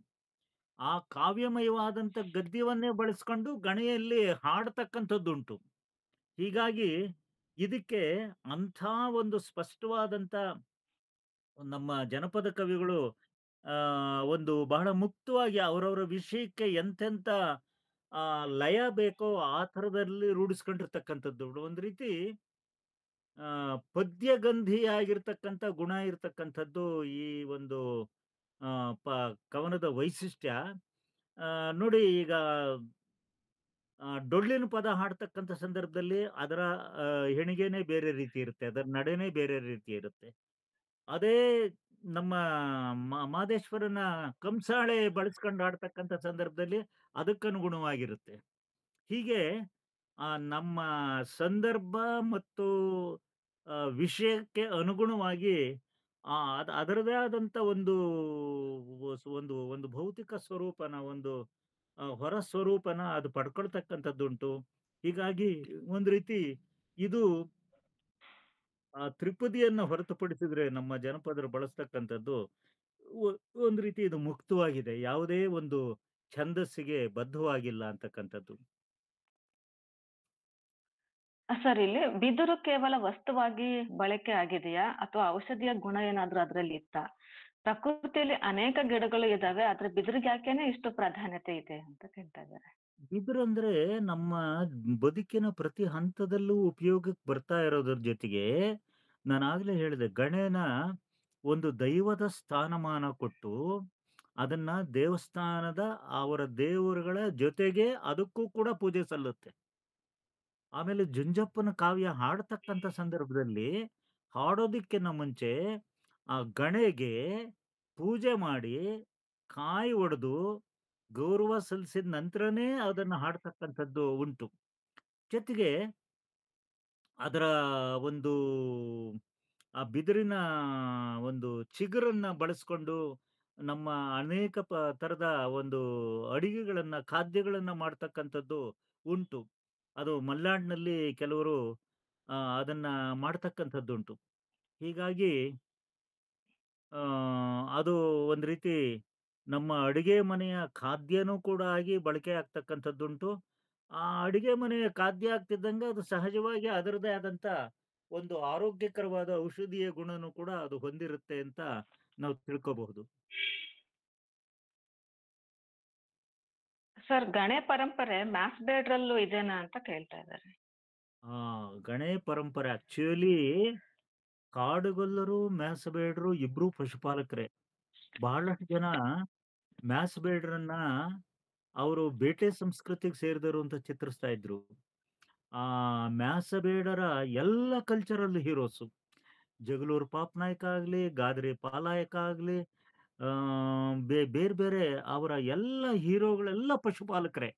ಆ ಕಾವ್ಯಮಯವಾದಂಥ ಗದ್ಯವನ್ನೇ ಬಳಸ್ಕೊಂಡು ಗಣೆಯಲ್ಲಿ ಹಾಡ್ತಕ್ಕಂಥದ್ದುಂಟು. ಹೀಗಾಗಿ ಇದಕ್ಕೆ ಅಂಥ ಒಂದು ಸ್ಪಷ್ಟವಾದಂಥ ನಮ್ಮ ಜನಪದ ಕವಿಗಳು ಒಂದು ಬಹಳ ಮುಕ್ತವಾಗಿ ಅವರವರ ವಿಷಯಕ್ಕೆ ಎಂತೆಂಥ ಲಯ ಬೇಕೋ ಆ ಥರದಲ್ಲಿ ರೂಢಿಸ್ಕೊಂಡಿರ್ತಕ್ಕಂಥದ್ದು. ಒಂದು ರೀತಿ ಪದ್ಯಗಂಧಿಯಾಗಿರ್ತಕ್ಕಂಥ ಗುಣ ಇರ್ತಕ್ಕಂಥದ್ದು ಈ ಒಂದು ಕವನದ ವೈಶಿಷ್ಟ್ಯ. ನೋಡಿ, ಈಗ ಡೊಳ್ಳಿನ ಪದ ಹಾಡ್ತಕ್ಕಂಥ ಸಂದರ್ಭದಲ್ಲಿ ಅದರ ಹೆಣಿಗೆನೇ ಬೇರೆ ರೀತಿ ಇರುತ್ತೆ, ಅದರ ನಡೆನೇ ಬೇರೆ ರೀತಿ ಇರುತ್ತೆ. ಅದೇ ನಮ್ಮ ಮಾದೇಶ್ವರನ ಕಂಸಾಳೆ ಬಳಸ್ಕೊಂಡು ಆಡ್ತಕ್ಕಂಥ ಸಂದರ್ಭದಲ್ಲಿ ಅದಕ್ಕನುಗುಣವಾಗಿರುತ್ತೆ. ಹೀಗೆ ನಮ್ಮ ಸಂದರ್ಭ ಮತ್ತು ವಿಷಯಕ್ಕೆ ಅನುಗುಣವಾಗಿ ಅದರದೇ ಆದಂಥ ಒಂದು ಒಂದು ಭೌತಿಕ ಸ್ವರೂಪನ, ಒಂದು ಹೊರ ಸ್ವರೂಪನ ಅದು ಪಡ್ಕೊಳ್ತಕ್ಕಂಥದ್ದುಂಟು. ಹೀಗಾಗಿ ಒಂದು ರೀತಿ ಇದು ತ್ರಿಪದಿಯನ್ನ ಹೊರತುಪಡಿಸಿದ್ರೆ ನಮ್ಮ ಜನಪದರು ಬಳಸ್ತಕ್ಕಂಥದ್ದು ಒಂದು ರೀತಿ ಇದು ಮುಕ್ತವಾಗಿದೆ. ಯಾವುದೇ ಒಂದು ಛಂದಸ್ಸಿಗೆ ಬದ್ಧವಾಗಿಲ್ಲ ಅಂತಕ್ಕಂಥದ್ದು. ಸರ್, ಇಲ್ಲಿ ಬಿದಿರು ಕೇವಲ ವಸ್ತುವಾಗಿ ಬಳಕೆ ಆಗಿದೆಯಾ ಅಥವಾ ಔಷಧಿಯ ಗುಣ ಏನಾದ್ರೂ ಅದ್ರಲ್ಲಿ ಇತ್ತಾ? ಪ್ರಕೃತಿಯಲ್ಲಿ ಅನೇಕ ಗಿಡಗಳು ಇದಾವೆ, ಆದ್ರೆ ಬಿದಿರಿಗೆ ಯಾಕೆನೆ ಇಷ್ಟು ಪ್ರಾಧಾನ್ಯತೆ ಇದೆ ಅಂತ ಕೇಳ್ತಾ ಇದ್ದಾರೆ. ಬಿದಿರಂದ್ರೆ ನಮ್ಮ ಬದುಕಿನ ಪ್ರತಿ ಹಂತದಲ್ಲೂ ಉಪಯೋಗಕ್ಕೆ ಬರ್ತಾ ಇರೋದ್ರ ಜೊತೆಗೆ, ನಾನಾಗ್ಲೇ ಹೇಳಿದೆ, ಗಣೇನ ಒಂದು ದೈವದ ಸ್ಥಾನಮಾನ ಕೊಟ್ಟು ಅದನ್ನ ದೇವಸ್ಥಾನದ ಅವರ ದೇವರುಗಳ ಜೊತೆಗೆ ಅದಕ್ಕೂ ಕೂಡ ಪೂಜೆ ಸಲ್ಲುತ್ತೆ. ಆಮೇಲೆ ಜುಂಜಪ್ಪನ ಕಾವ್ಯ ಹಾಡ್ತಕ್ಕಂಥ ಸಂದರ್ಭದಲ್ಲಿ ಹಾಡೋದಕ್ಕಿಂತ ಮುಂಚೆ ಆ ಗಣೆಗೆ ಪೂಜೆ ಮಾಡಿ ಕಾಯಿ ಒಡೆದು ಗೌರವ ಸಲ್ಲಿಸಿದ ನಂತರನೇ ಅದನ್ನು ಹಾಡ್ತಕ್ಕಂಥದ್ದು ಉಂಟು. ಜೊತೆಗೆ ಅದರ ಒಂದು ಆ ಬಿದಿರಿನ ಒಂದು ಚಿಗುರನ್ನ ಬಳಸ್ಕೊಂಡು ನಮ್ಮ ಅನೇಕ ತರದ ಒಂದು ಅಡಿಗೆಗಳನ್ನ ಖಾದ್ಯಗಳನ್ನ ಮಾಡ್ತಕ್ಕಂಥದ್ದು ಉಂಟು. ಅದು ಮಲೆನಾಡಿನಲ್ಲಿ ಕೆಲವರು ಅದನ್ನ ಮಾಡ್ತಕ್ಕಂಥದ್ದುಂಟು. ಹೀಗಾಗಿ ಅದು ಒಂದು ರೀತಿ ನಮ್ಮ ಅಡಿಗೆ ಮನೆಯ ಖಾದ್ಯನೂ ಕೂಡ ಆಗಿ ಬಳಕೆ ಆಗ್ತಕ್ಕಂಥದ್ದುಂಟು. ಆ ಅಡಿಗೆ ಮನೆಯ ಖಾದ್ಯ ಆಗ್ತಿದ್ದಂಗೆ ಅದು ಸಹಜವಾಗಿ ಅದರದೇ ಆದಂತ ಒಂದು ಆರೋಗ್ಯಕರವಾದ ಔಷಧೀಯ ಗುಣನೂ ಕೂಡ ಅದು ಹೊಂದಿರುತ್ತೆ ಅಂತ ನಾವು ತಿಳ್ಕೋಬಹುದು. ಸರ್, ಗಣೆ ಪರಂಪರೆ ಮ್ಯಾಸ್ ಬೇಡ್ರಲ್ಲೂ ಇದೆನಾ ಅಂತ ಕೇಳ್ತಾ ಇದ್ದಾರೆ. ಗಣೆ ಪರಂಪರೆ ಆಕ್ಚುಲಿ ಕಾಡುಗೊಲ್ಲರು ಮ್ಯಾಸಬೇಡ್ರು ಇಬ್ರು ಪಶುಪಾಲಕರೇ. ಬಹಳಷ್ಟು ಜನ ಮ್ಯಾಸಬೇಡ್ರನ್ನ ಅವರು ಬೇಟೆ ಸಂಸ್ಕೃತಿಗೆ ಸೇರಿದರು ಅಂತ ಚಿತ್ರಿಸ್ತಾ ಇದ್ರು. ಆ ಮ್ಯಾಸಬೇಡರ ಎಲ್ಲ ಕಲ್ಚರಲ್ ಹೀರೋಸು, ಜಗಳೂರು ಪಾಪನಾಯಕ ಆಗ್ಲಿ, ಗಾದ್ರಿ ಪಾಲಾಯಕ ಆಗ್ಲಿ, ಬೇರೆ ಬೇರೆ ಅವರ ಎಲ್ಲ ಹೀರೋಗಳೆಲ್ಲ ಪಶುಪಾಲಕರೇ.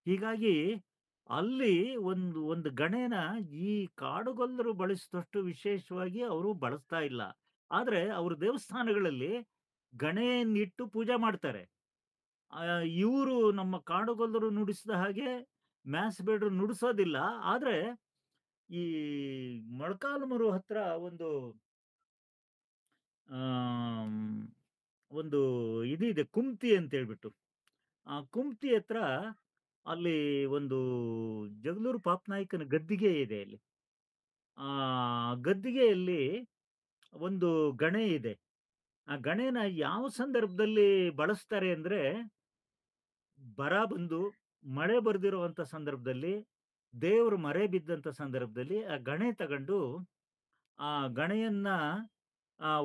ಹೀಗಾಗಿ ಅಲ್ಲಿ ಒಂದು ಗಣೇನ ಈ ಕಾಡುಗೊಲ್ಲರು ಬಳಸಿದಷ್ಟು ವಿಶೇಷವಾಗಿ ಅವರು ಬಳಸ್ತಾ ಇಲ್ಲ. ಆದ್ರೆ ಅವ್ರ ದೇವಸ್ಥಾನಗಳಲ್ಲಿ ಗಣೆಯನ್ನಿಟ್ಟು ಪೂಜೆ ಮಾಡ್ತಾರೆ. ಇವರು ನಮ್ಮ ಕಾಡುಗೊಲ್ಲರು ನುಡಿಸಿದ ಹಾಗೆ ಮ್ಯಾಸಬೇಡ್ರು ನುಡಿಸೋದಿಲ್ಲ. ಆದ್ರೆ ಈ ಮೊಳಕಾಲ್ಮೂರು ಹತ್ರ ಒಂದು ಇದಿದೆ, ಕುಮ್ತಿ ಅಂತ ಹೇಳ್ಬಿಟ್ಟು. ಆ ಕುಮ್ತಿ ಹತ್ರ ಅಲ್ಲಿ ಒಂದು ಜಗಳೂರು ಪಾಪನಾಯಕನ ಗದ್ದಿಗೆ ಇದೆ. ಅಲ್ಲಿ ಆ ಗದ್ದಿಗೆಯಲ್ಲಿ ಒಂದು ಗಣೆ ಇದೆ. ಆ ಗಣೆನ ಯಾವ ಸಂದರ್ಭದಲ್ಲಿ ಬಳಸ್ತಾರೆ ಅಂದ್ರೆ, ಬರ ಬಂದು ಮಳೆ ಬರ್ದಿರುವಂತ ಸಂದರ್ಭದಲ್ಲಿ, ದೇವರು ಮರೆ ಬಿದ್ದಂತ ಸಂದರ್ಭದಲ್ಲಿ ಆ ಗಣೆ ತಗೊಂಡು ಆ ಗಣೆಯನ್ನ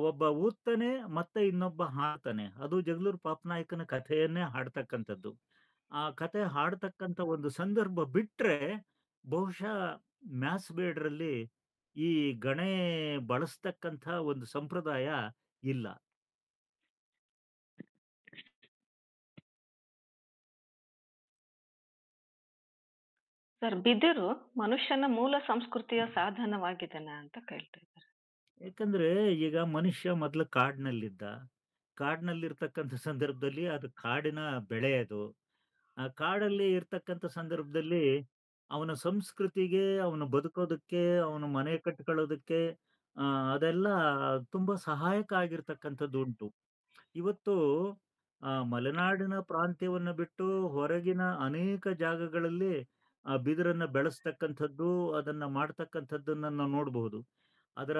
ಒಬ್ಬ ಊದ್ತಾನೆ, ಮತ್ತೆ ಇನ್ನೊಬ್ಬ ಹಾಡ್ತಾನೆ. ಅದು ಜಗಳೂರು ಪಾಪನಾಯಕನ ಕಥೆಯನ್ನೇ ಹಾಡ್ತಕ್ಕಂಥದ್ದು. ಆ ಕಥೆ ಹಾಡ್ತಕ್ಕಂಥ ಒಂದು ಸಂದರ್ಭ ಬಿಟ್ರೆ ಬಹುಶಃ ಮ್ಯಾಸಬೇಡ್ರಲ್ಲಿ ಈ ಗಣೆ ಬಳಸ್ತಕ್ಕಂಥ ಒಂದು ಸಂಪ್ರದಾಯ ಇಲ್ಲ. ಸರ್, ಬಿದಿರು ಮನುಷ್ಯನ ಮೂಲ ಸಂಸ್ಕೃತಿಯ ಸಾಧನವಾಗಿದೆನಾ ಅಂತ ಕೇಳ್ತಾ ಇದ್ದಾರೆ. ಯಾಕಂದ್ರೆ ಈಗ ಮನುಷ್ಯ ಮೊದಲು ಕಾಡಿನಲ್ಲಿದ್ದ. ಕಾಡಿನಲ್ಲಿರ್ತಕ್ಕಂಥ ಸಂದರ್ಭದಲ್ಲಿ ಅದು ಕಾಡಿನ ಬೆಳೆ ಅದು. ಆ ಕಾಡಲ್ಲಿ ಇರ್ತಕ್ಕಂಥ ಸಂದರ್ಭದಲ್ಲಿ ಅವನ ಸಂಸ್ಕೃತಿಗೆ, ಅವನು ಬದುಕೋದಕ್ಕೆ, ಅವನು ಮನೆ ಕಟ್ಕೊಳ್ಳೋದಕ್ಕೆ ಅದೆಲ್ಲ ತುಂಬಾ ಸಹಾಯಕ ಆಗಿರ್ತಕ್ಕಂಥದ್ದು ಉಂಟು. ಇವತ್ತು ಮಲೆನಾಡಿನ ಪ್ರಾಂತ್ಯವನ್ನ ಬಿಟ್ಟು ಹೊರಗಿನ ಅನೇಕ ಜಾಗಗಳಲ್ಲಿ ಬಿದಿರನ್ನ ಬೆಳೆಸ್ತಕ್ಕಂಥದ್ದು, ಅದನ್ನ ಮಾಡ್ತಕ್ಕಂಥದ್ದನ್ನ ನಾವು ನೋಡಬಹುದು. ಅದರ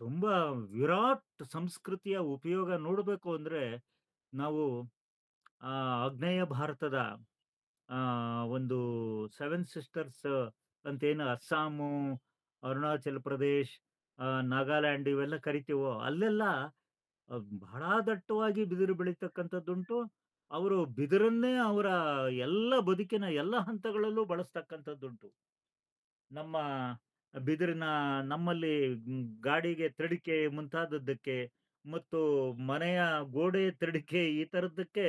ತುಂಬಾ ವಿರಾಟ್ ಸಂಸ್ಕೃತಿಯ ಉಪಯೋಗ ನೋಡಬೇಕು ಅಂದ್ರೆ ನಾವು ಆಗ್ನೇಯ ಭಾರತದ ಒಂದು 7 ಸಿಸ್ಟರ್ಸ್ ಅಂತೇನು ಅಸ್ಸಾಮು, ಅರುಣಾಚಲ್ ಪ್ರದೇಶ್, ನಾಗಾಲ್ಯಾಂಡ್ ಇವೆಲ್ಲ ಕರಿತೀವೋ ಅಲ್ಲೆಲ್ಲ ಬಹಳ ದಟ್ಟವಾಗಿ ಬಿದಿರು ಬೆಳೀತಕ್ಕಂಥದ್ದುಂಟು. ಅವರು ಬಿದಿರನ್ನೇ ಅವರ ಎಲ್ಲ ಬದುಕಿನ ಎಲ್ಲ ಹಂತಗಳಲ್ಲೂ ಬಳಸ್ತಕ್ಕಂಥದ್ದುಂಟು. ನಮ್ಮ ಬಿದಿರಿನ ನಮ್ಮಲ್ಲಿ ಗಾಡಿಗೆ ತಡಿಕೆ ಮುಂತಾದದ್ದಕ್ಕೆ ಮತ್ತು ಮನೆಯ ಗೋಡೆ ತಡಿಕೆ ಈ ತರದ್ದಕ್ಕೆ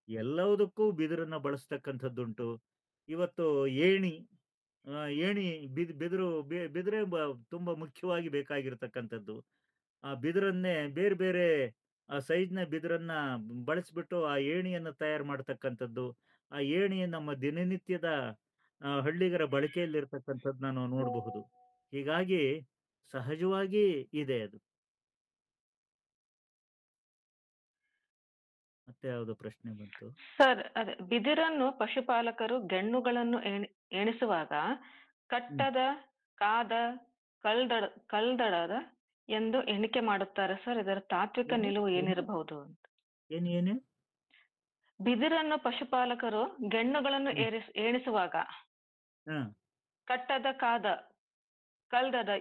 ಎಲ್ಲದಕ್ಕೂ ಬಿದಿರನ್ನ ಬಳಸ್ತಕ್ಕಂಥದ್ದುಂಟು. ಇವತ್ತು ಏಣಿ ಬಿದಿರೇ ತುಂಬಾ ಮುಖ್ಯವಾಗಿ ಬೇಕಾಗಿರ್ತಕ್ಕಂಥದ್ದು. ಆ ಬಿದಿರನ್ನೇ ಬೇರೆ ಬೇರೆ ಸೈಜ್ನ ಬಿದಿರನ್ನ ಬಳಸ್ಬಿಟ್ಟು ಆ ಏಣಿಯನ್ನು ತಯಾರು ಮಾಡ್ತಕ್ಕಂಥದ್ದು. ಆ ಏಣಿ ನಮ್ಮ ದಿನನಿತ್ಯದ ಹಳ್ಳಿಗರ ಬಳಕೆಯಲ್ಲಿರ್ತಕ್ಕಂಥದ್ದು ನಾವು ನೋಡಬಹುದು. ಹೀಗಾಗಿ ಸಹಜವಾಗಿ ಇದೆ ಅದು. ಮತ್ತೆ ಯಾವುದು ಪ್ರಶ್ನೆ ಬಂತು? ಸರ್, ಅದೇ ಬಿದಿರನ್ನು ಪಶುಪಾಲಕರು ಗೆಣ್ಣುಗಳನ್ನು ಎಣಿಸುವಾಗ ಕಟ್ಟದ, ಕಾದ, ಕಲ್ದಡದ ಎಂದು ಎಣಿಕೆ ಮಾಡುತ್ತಾರೆ ಸರ್. ಇದರ ತಾತ್ವಿಕ ನಿಲುವು ಏನಿರಬಹುದು ಅಂತ. ಏನು ಬಿದಿರನ್ನು ಪಶುಪಾಲಕರು ಗೆಣ್ಣುಗಳನ್ನು ಎಣಿಸುವಾಗ ಕಟ್ಟದ, ಕಾದ, ಕಲ್ದದ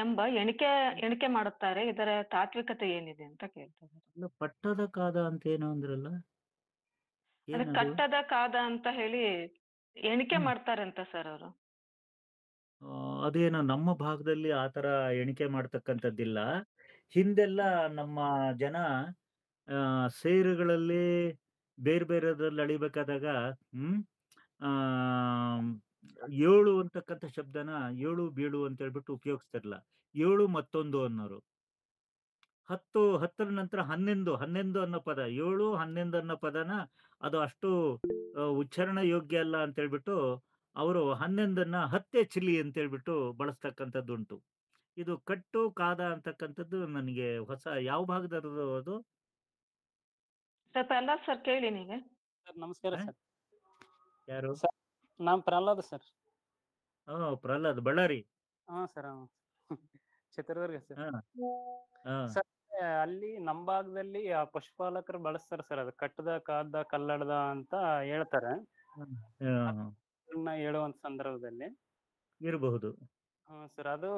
ಎಂಬ ಎಣಿಕೆ ಮಾಡುತ್ತಾರೆ. ಇದರ ತಾತ್ವಿಕತೆ ಏನಿದೆ ಅಂತ ಕೇಳ್ತಾರೆ. ಪಟ್ಟದ ಕಾದ ಅಂತ ಏನು ಅಂದ್ರಲ್ಲ? ಅದೇ ಕಟ್ಟದ, ಕಾದ ಅಂತ ಹೇಳಿ ಎಣಿಕೆ ಮಾಡ್ತಾರಂತ ಸರ್ ಅವರು. ಅದೇನೋ ನಮ್ಮ ಭಾಗದಲ್ಲಿ ಆತರ ಎಣಿಕೆ ಮಾಡ್ತಕ್ಕಂಥದ್ದಿಲ್ಲ. ಹಿಂದೆಲ್ಲ ನಮ್ಮ ಜನ ಸೇರುಗಳಲ್ಲಿ ಬೇರೆ ಬೇರೆದ್ರಲ್ಲಿ ಅಳಿಬೇಕಾದಾಗ ಏಳು ಅಂತಕ್ಕಂಥ ಶಬ್ದನ ಏಳು ಬೀಳು ಅಂತ ಹೇಳ್ಬಿಟ್ಟು ಉಪಯೋಗಿಸ್ತಿರ್ಲಿಲ್ಲ. ಏಳು ಮತ್ತೊಂದು ಅನ್ನೋರು. 10 ನಂತರ 11 ಅನ್ನೋ ಪದ, 7 11 ಅನ್ನೋ ಪದನ ಅದು ಅಷ್ಟು ಉಚ್ಚಾರಣ ಯೋಗ್ಯ ಅಲ್ಲ ಅಂತ ಹೇಳ್ಬಿಟ್ಟು ಅವರು 11ನ್ನ ಹತ್ತೆ ಚಿಲಿ ಅಂತ ಹೇಳ್ಬಿಟ್ಟು ಬಳಸ್ತಕ್ಕಂಥದ್ದುಂಟು. ಇದು ಕಟ್ಟು ಕಾದ ಅಂತಕ್ಕಂಥದ್ದು ನನಗೆ ಹೊಸ. ಯಾವ ಭಾಗದದ್ದು ಅದು? ಪ್ರಹ್ಲಾದ್ ಸರ್ ಕೇಳಿ ನೀವೇ. ಸರ್ ನಮಸ್ಕಾರ ಸರ್. ಯಾರು? ನಾನ್ ಪ್ರಹ್ಲಾದ್ ಸರ್. ಪ್ರಹ್ಲಾದ್, ಬಳ್ಳಾರಿ. ಹಾ ಸರ್, ಚಿತ್ರದುರ್ಗ ಸರ್. ಸರ್, ಅಲ್ಲಿ ನಮ್ಮ ಭಾಗದಲ್ಲಿ ಪಶುಪಾಲಕರು ಬಳಸ್ತಾರೆ ಸರ್. ಅದು ಕಟ್ಟದ, ಕಾದ, ಕಲ್ಲಡದ ಅಂತ ಹೇಳ್ತಾರೆ ಹೇಳುವಂತ ಸಂದರ್ಭದಲ್ಲಿ ಇರಬಹುದು. ಸರ್, ಅದು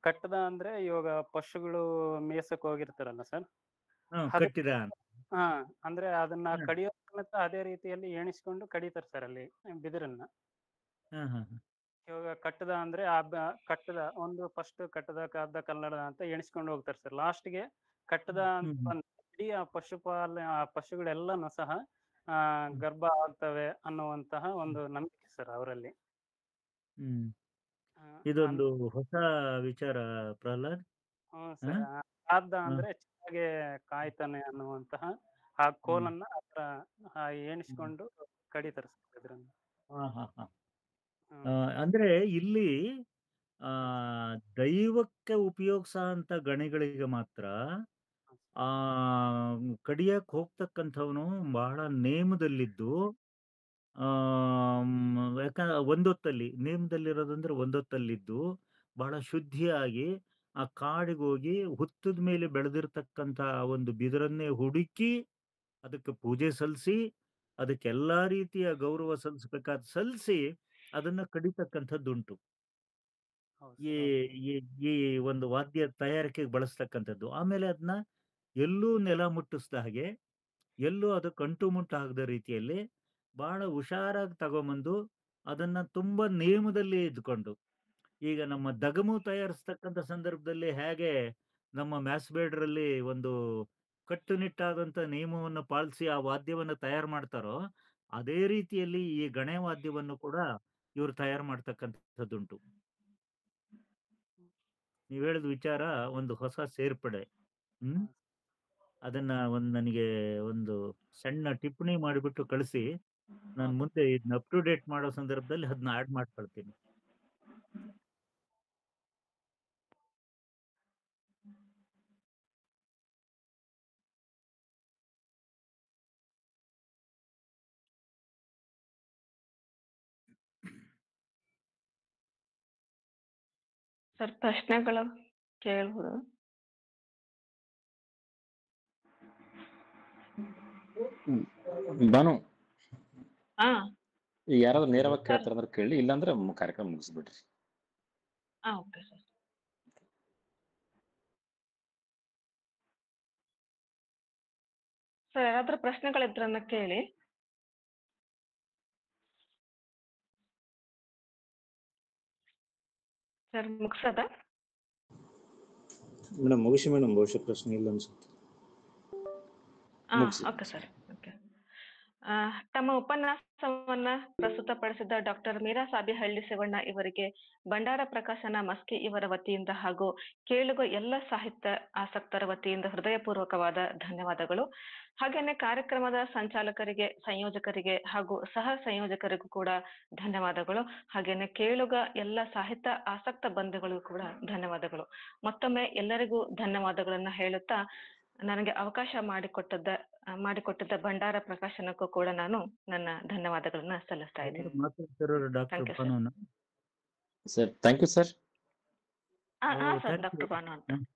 ಕಟ್ಟದ ಅಂದ್ರೆ ಇವಾಗ ಪಶುಗಳು ಮೇಸಕ್ ಹೋಗಿರ್ತಾರಲ್ಲ ಸರ್, ಅಂದ್ರೆ ಅದನ್ನ ಕಡಿಯೋ ಅದೇ ರೀತಿಯಲ್ಲಿ ಎಣಿಸ್ಕೊಂಡು ಕಡಿತಾರೆ ಸರ್ ಅಲ್ಲಿ ಬಿದಿರನ್ನ. ಇವಾಗ ಕಟ್ಟದ ಅಂದ್ರೆ ಕಟ್ಟದ ಒಂದು ಫಸ್ಟ್ ಕಟ್ಟದ, ಕಾದ, ಕಲ್ಲಡದ ಅಂತ ಎಣಿಸ್ಕೊಂಡು ಹೋಗ್ತಾರೆ ಸರ್. ಲಾಸ್ಟ್ಗೆ ಕಟ್ಟದ ಅಂತ ಇಡೀ ಆ ಪಶುಗಳೆಲ್ಲನೂ ಸಹ ಗರ್ಭ ಆಗ್ತವೆ ಅನ್ನುವಂತಹ ಒಂದು ನಂಬಿಕೆ ಸರ್ ಅವರಲ್ಲಿ. ಇದೊಂದು ಹೊಸ ವಿಚಾರ ಪ್ರಹ್ಲಾದ್. ಸರ್, ಕಾದ ಅಂದ್ರೆ ಚೆನ್ನಾಗೆ ಕಾಯ್ತಾನೆ ಅನ್ನುವಂತಹ ಆ ಕೋಲನ್ನ ಎಣಿಸ್ಕೊಂಡು ಕಡಿತಾರೆ ಸರ್ ಇದ್ರನ್ನ. ಅಂದ್ರೆ ಇಲ್ಲಿ ದೈವಕ್ಕೆ ಉಪಯೋಗಿಸ ಅಂತ ಗಣಿಗಳಿಗೆ ಮಾತ್ರ ಕಡಿಯಕ್ ಹೋಗ್ತಕ್ಕಂಥವನು ಬಹಳ ನೇಮದಲ್ಲಿದ್ದು, ಯಾಕಂದ್ರೆ ಒಂದೊತ್ತಲ್ಲಿ ನೇಮದಲ್ಲಿರೋದಂದ್ರೆ ಒಂದೊತ್ತಲ್ಲಿದ್ದು ಬಹಳ ಶುದ್ಧಿಯಾಗಿ ಆ ಕಾಡಿಗೆ ಹೋಗಿ ಹುತ್ತದ ಮೇಲೆ ಬೆಳೆದಿರ್ತಕ್ಕಂಥ ಒಂದು ಬಿದಿರನ್ನೇ ಹುಡುಕಿ ಅದಕ್ಕೆ ಪೂಜೆ ಸಲ್ಲಿಸಿ ಅದಕ್ಕೆಲ್ಲಾ ರೀತಿಯ ಗೌರವ ಸಲ್ಲಿಸಿ ಅದನ್ನ ಕಡಿತಕ್ಕಂಥದ್ದುಂಟು. ಈ ಒಂದು ವಾದ್ಯ ತಯಾರಿಕೆಗೆ ಬಳಸ್ತಕ್ಕಂಥದ್ದು. ಆಮೇಲೆ ಅದನ್ನ ಎಲ್ಲೂ ನೆಲ ಮುಟ್ಟಿಸ್ದ ಹಾಗೆ, ಎಲ್ಲೂ ಅದು ಕಂಟು ಮುಟ್ಟು ಆಗದ ರೀತಿಯಲ್ಲಿ ಬಹಳ ಹುಷಾರಾಗಿ ತಗೊಂಬಂದು ಅದನ್ನ ತುಂಬಾ ನೇಮದಲ್ಲಿ ಇದ್ಕೊಂಡು, ಈಗ ನಮ್ಮ ದಗಮು ತಯಾರಿಸ್ತಕ್ಕಂಥ ಸಂದರ್ಭದಲ್ಲಿ ಹೇಗೆ ನಮ್ಮ ಮ್ಯಾಸ್ಬೇಡ್ರಲ್ಲಿ ಒಂದು ಕಟ್ಟುನಿಟ್ಟಾದಂಥ ನಿಯಮವನ್ನು ಪಾಲಿಸಿ ಆ ವಾದ್ಯವನ್ನು ತಯಾರು ಮಾಡ್ತಾರೋ, ಅದೇ ರೀತಿಯಲ್ಲಿ ಈ ಗಣೆ ವಾದ್ಯವನ್ನು ಕೂಡ ಇವರು ತಯಾರು ಮಾಡ್ತಕ್ಕಂಥದ್ದುಂಟು. ನೀವ್ ಹೇಳಿದ ವಿಚಾರ ಒಂದು ಹೊಸ ಸೇರ್ಪಡೆ. ಅದನ್ನ ನನಗೆ ಒಂದು ಸಣ್ಣ ಟಿಪ್ಪಣಿ ಮಾಡಿಬಿಟ್ಟು ಕಳಿಸಿ, ನಾನು ಮುಂದೆ ಇದನ್ನ ಅಪ್ ಟು ಡೇಟ್ ಮಾಡೋ ಸಂದರ್ಭದಲ್ಲಿ ಅದನ್ನ ಆಡ್ ಮಾಡ್ಕೊಳ್ತೀನಿ. ಸರ್, ಪ್ರಶ್ನೆಗಳು ಕೇಳ್ಬೋದು? ಬಾನು, ಈಗ ಯಾರಾದ್ರೂ ನೇರವಾಗಿ ಸರ್. ಕೇಳ್ತಾರಂದ್ರೆ ಕೇಳಿ, ಇಲ್ಲಾಂದ್ರೆ ಕಾರ್ಯಕ್ರಮ ಮುಗಿಸ್ಬಿಡ್ರಿ. Okay sir. ಸರ್, ಯಾರಾದ್ರೂ ಪ್ರಶ್ನೆಗಳಿದ್ರನ್ನ ಕೇಳಿ. ಸರ್, ಮುಗಿಸದ? ಮೇಡಮ್ ಮುಗಿಸಿ ಮೇಡಮ್, ಬಹುಶಃ ಪ್ರಶ್ನೆ ಇಲ್ಲ ಅನ್ಸುತ್ತೆ. Okay sir. ಓಕೆ. ತಮ್ಮ ಉಪನ್ಯಾಸವನ್ನ ಪ್ರಸ್ತುತಪಡಿಸಿದ ಡಾಕ್ಟರ್ ಮೀರಾ ಸಾಬಿಹಳ್ಳಿ ಶಿವಣ್ಣ ಇವರಿಗೆ ಭಂಡಾರ ಪ್ರಕಾಶನ ಮಸ್ಕಿ ಇವರ ವತಿಯಿಂದ ಹಾಗೂ ಕೇಳುಗ ಎಲ್ಲ ಸಾಹಿತ್ಯ ಆಸಕ್ತರ ವತಿಯಿಂದ ಹೃದಯಪೂರ್ವಕವಾದ ಧನ್ಯವಾದಗಳು. ಹಾಗೇನೆ ಕಾರ್ಯಕ್ರಮದ ಸಂಚಾಲಕರಿಗೆ, ಸಂಯೋಜಕರಿಗೆ ಹಾಗೂ ಸಹ ಸಂಯೋಜಕರಿಗೂ ಕೂಡ ಧನ್ಯವಾದಗಳು. ಹಾಗೇನೆ ಕೇಳುಗ ಎಲ್ಲ ಸಾಹಿತ್ಯ ಆಸಕ್ತ ಬಂಧುಗಳಿಗೂ ಕೂಡ ಧನ್ಯವಾದಗಳು. ಮತ್ತೊಮ್ಮೆ ಎಲ್ಲರಿಗೂ ಧನ್ಯವಾದಗಳನ್ನ ಹೇಳುತ್ತಾ ನನಗೆ ಅವಕಾಶ ಮಾಡಿಕೊಟ್ಟಿದ್ದ ಭಂಡಾರ ಪ್ರಕಾಶನಕ್ಕೂ ಕೂಡ ನಾನು ನನ್ನ ಧನ್ಯವಾದಗಳನ್ನ ಸಲ್ಲಿಸ್ತಾ ಇದ್ದೀನಿ. Doctor Thank you, sir. Bhanu sir thank you sir. Sir, doctor Bhanu ಅಂತ.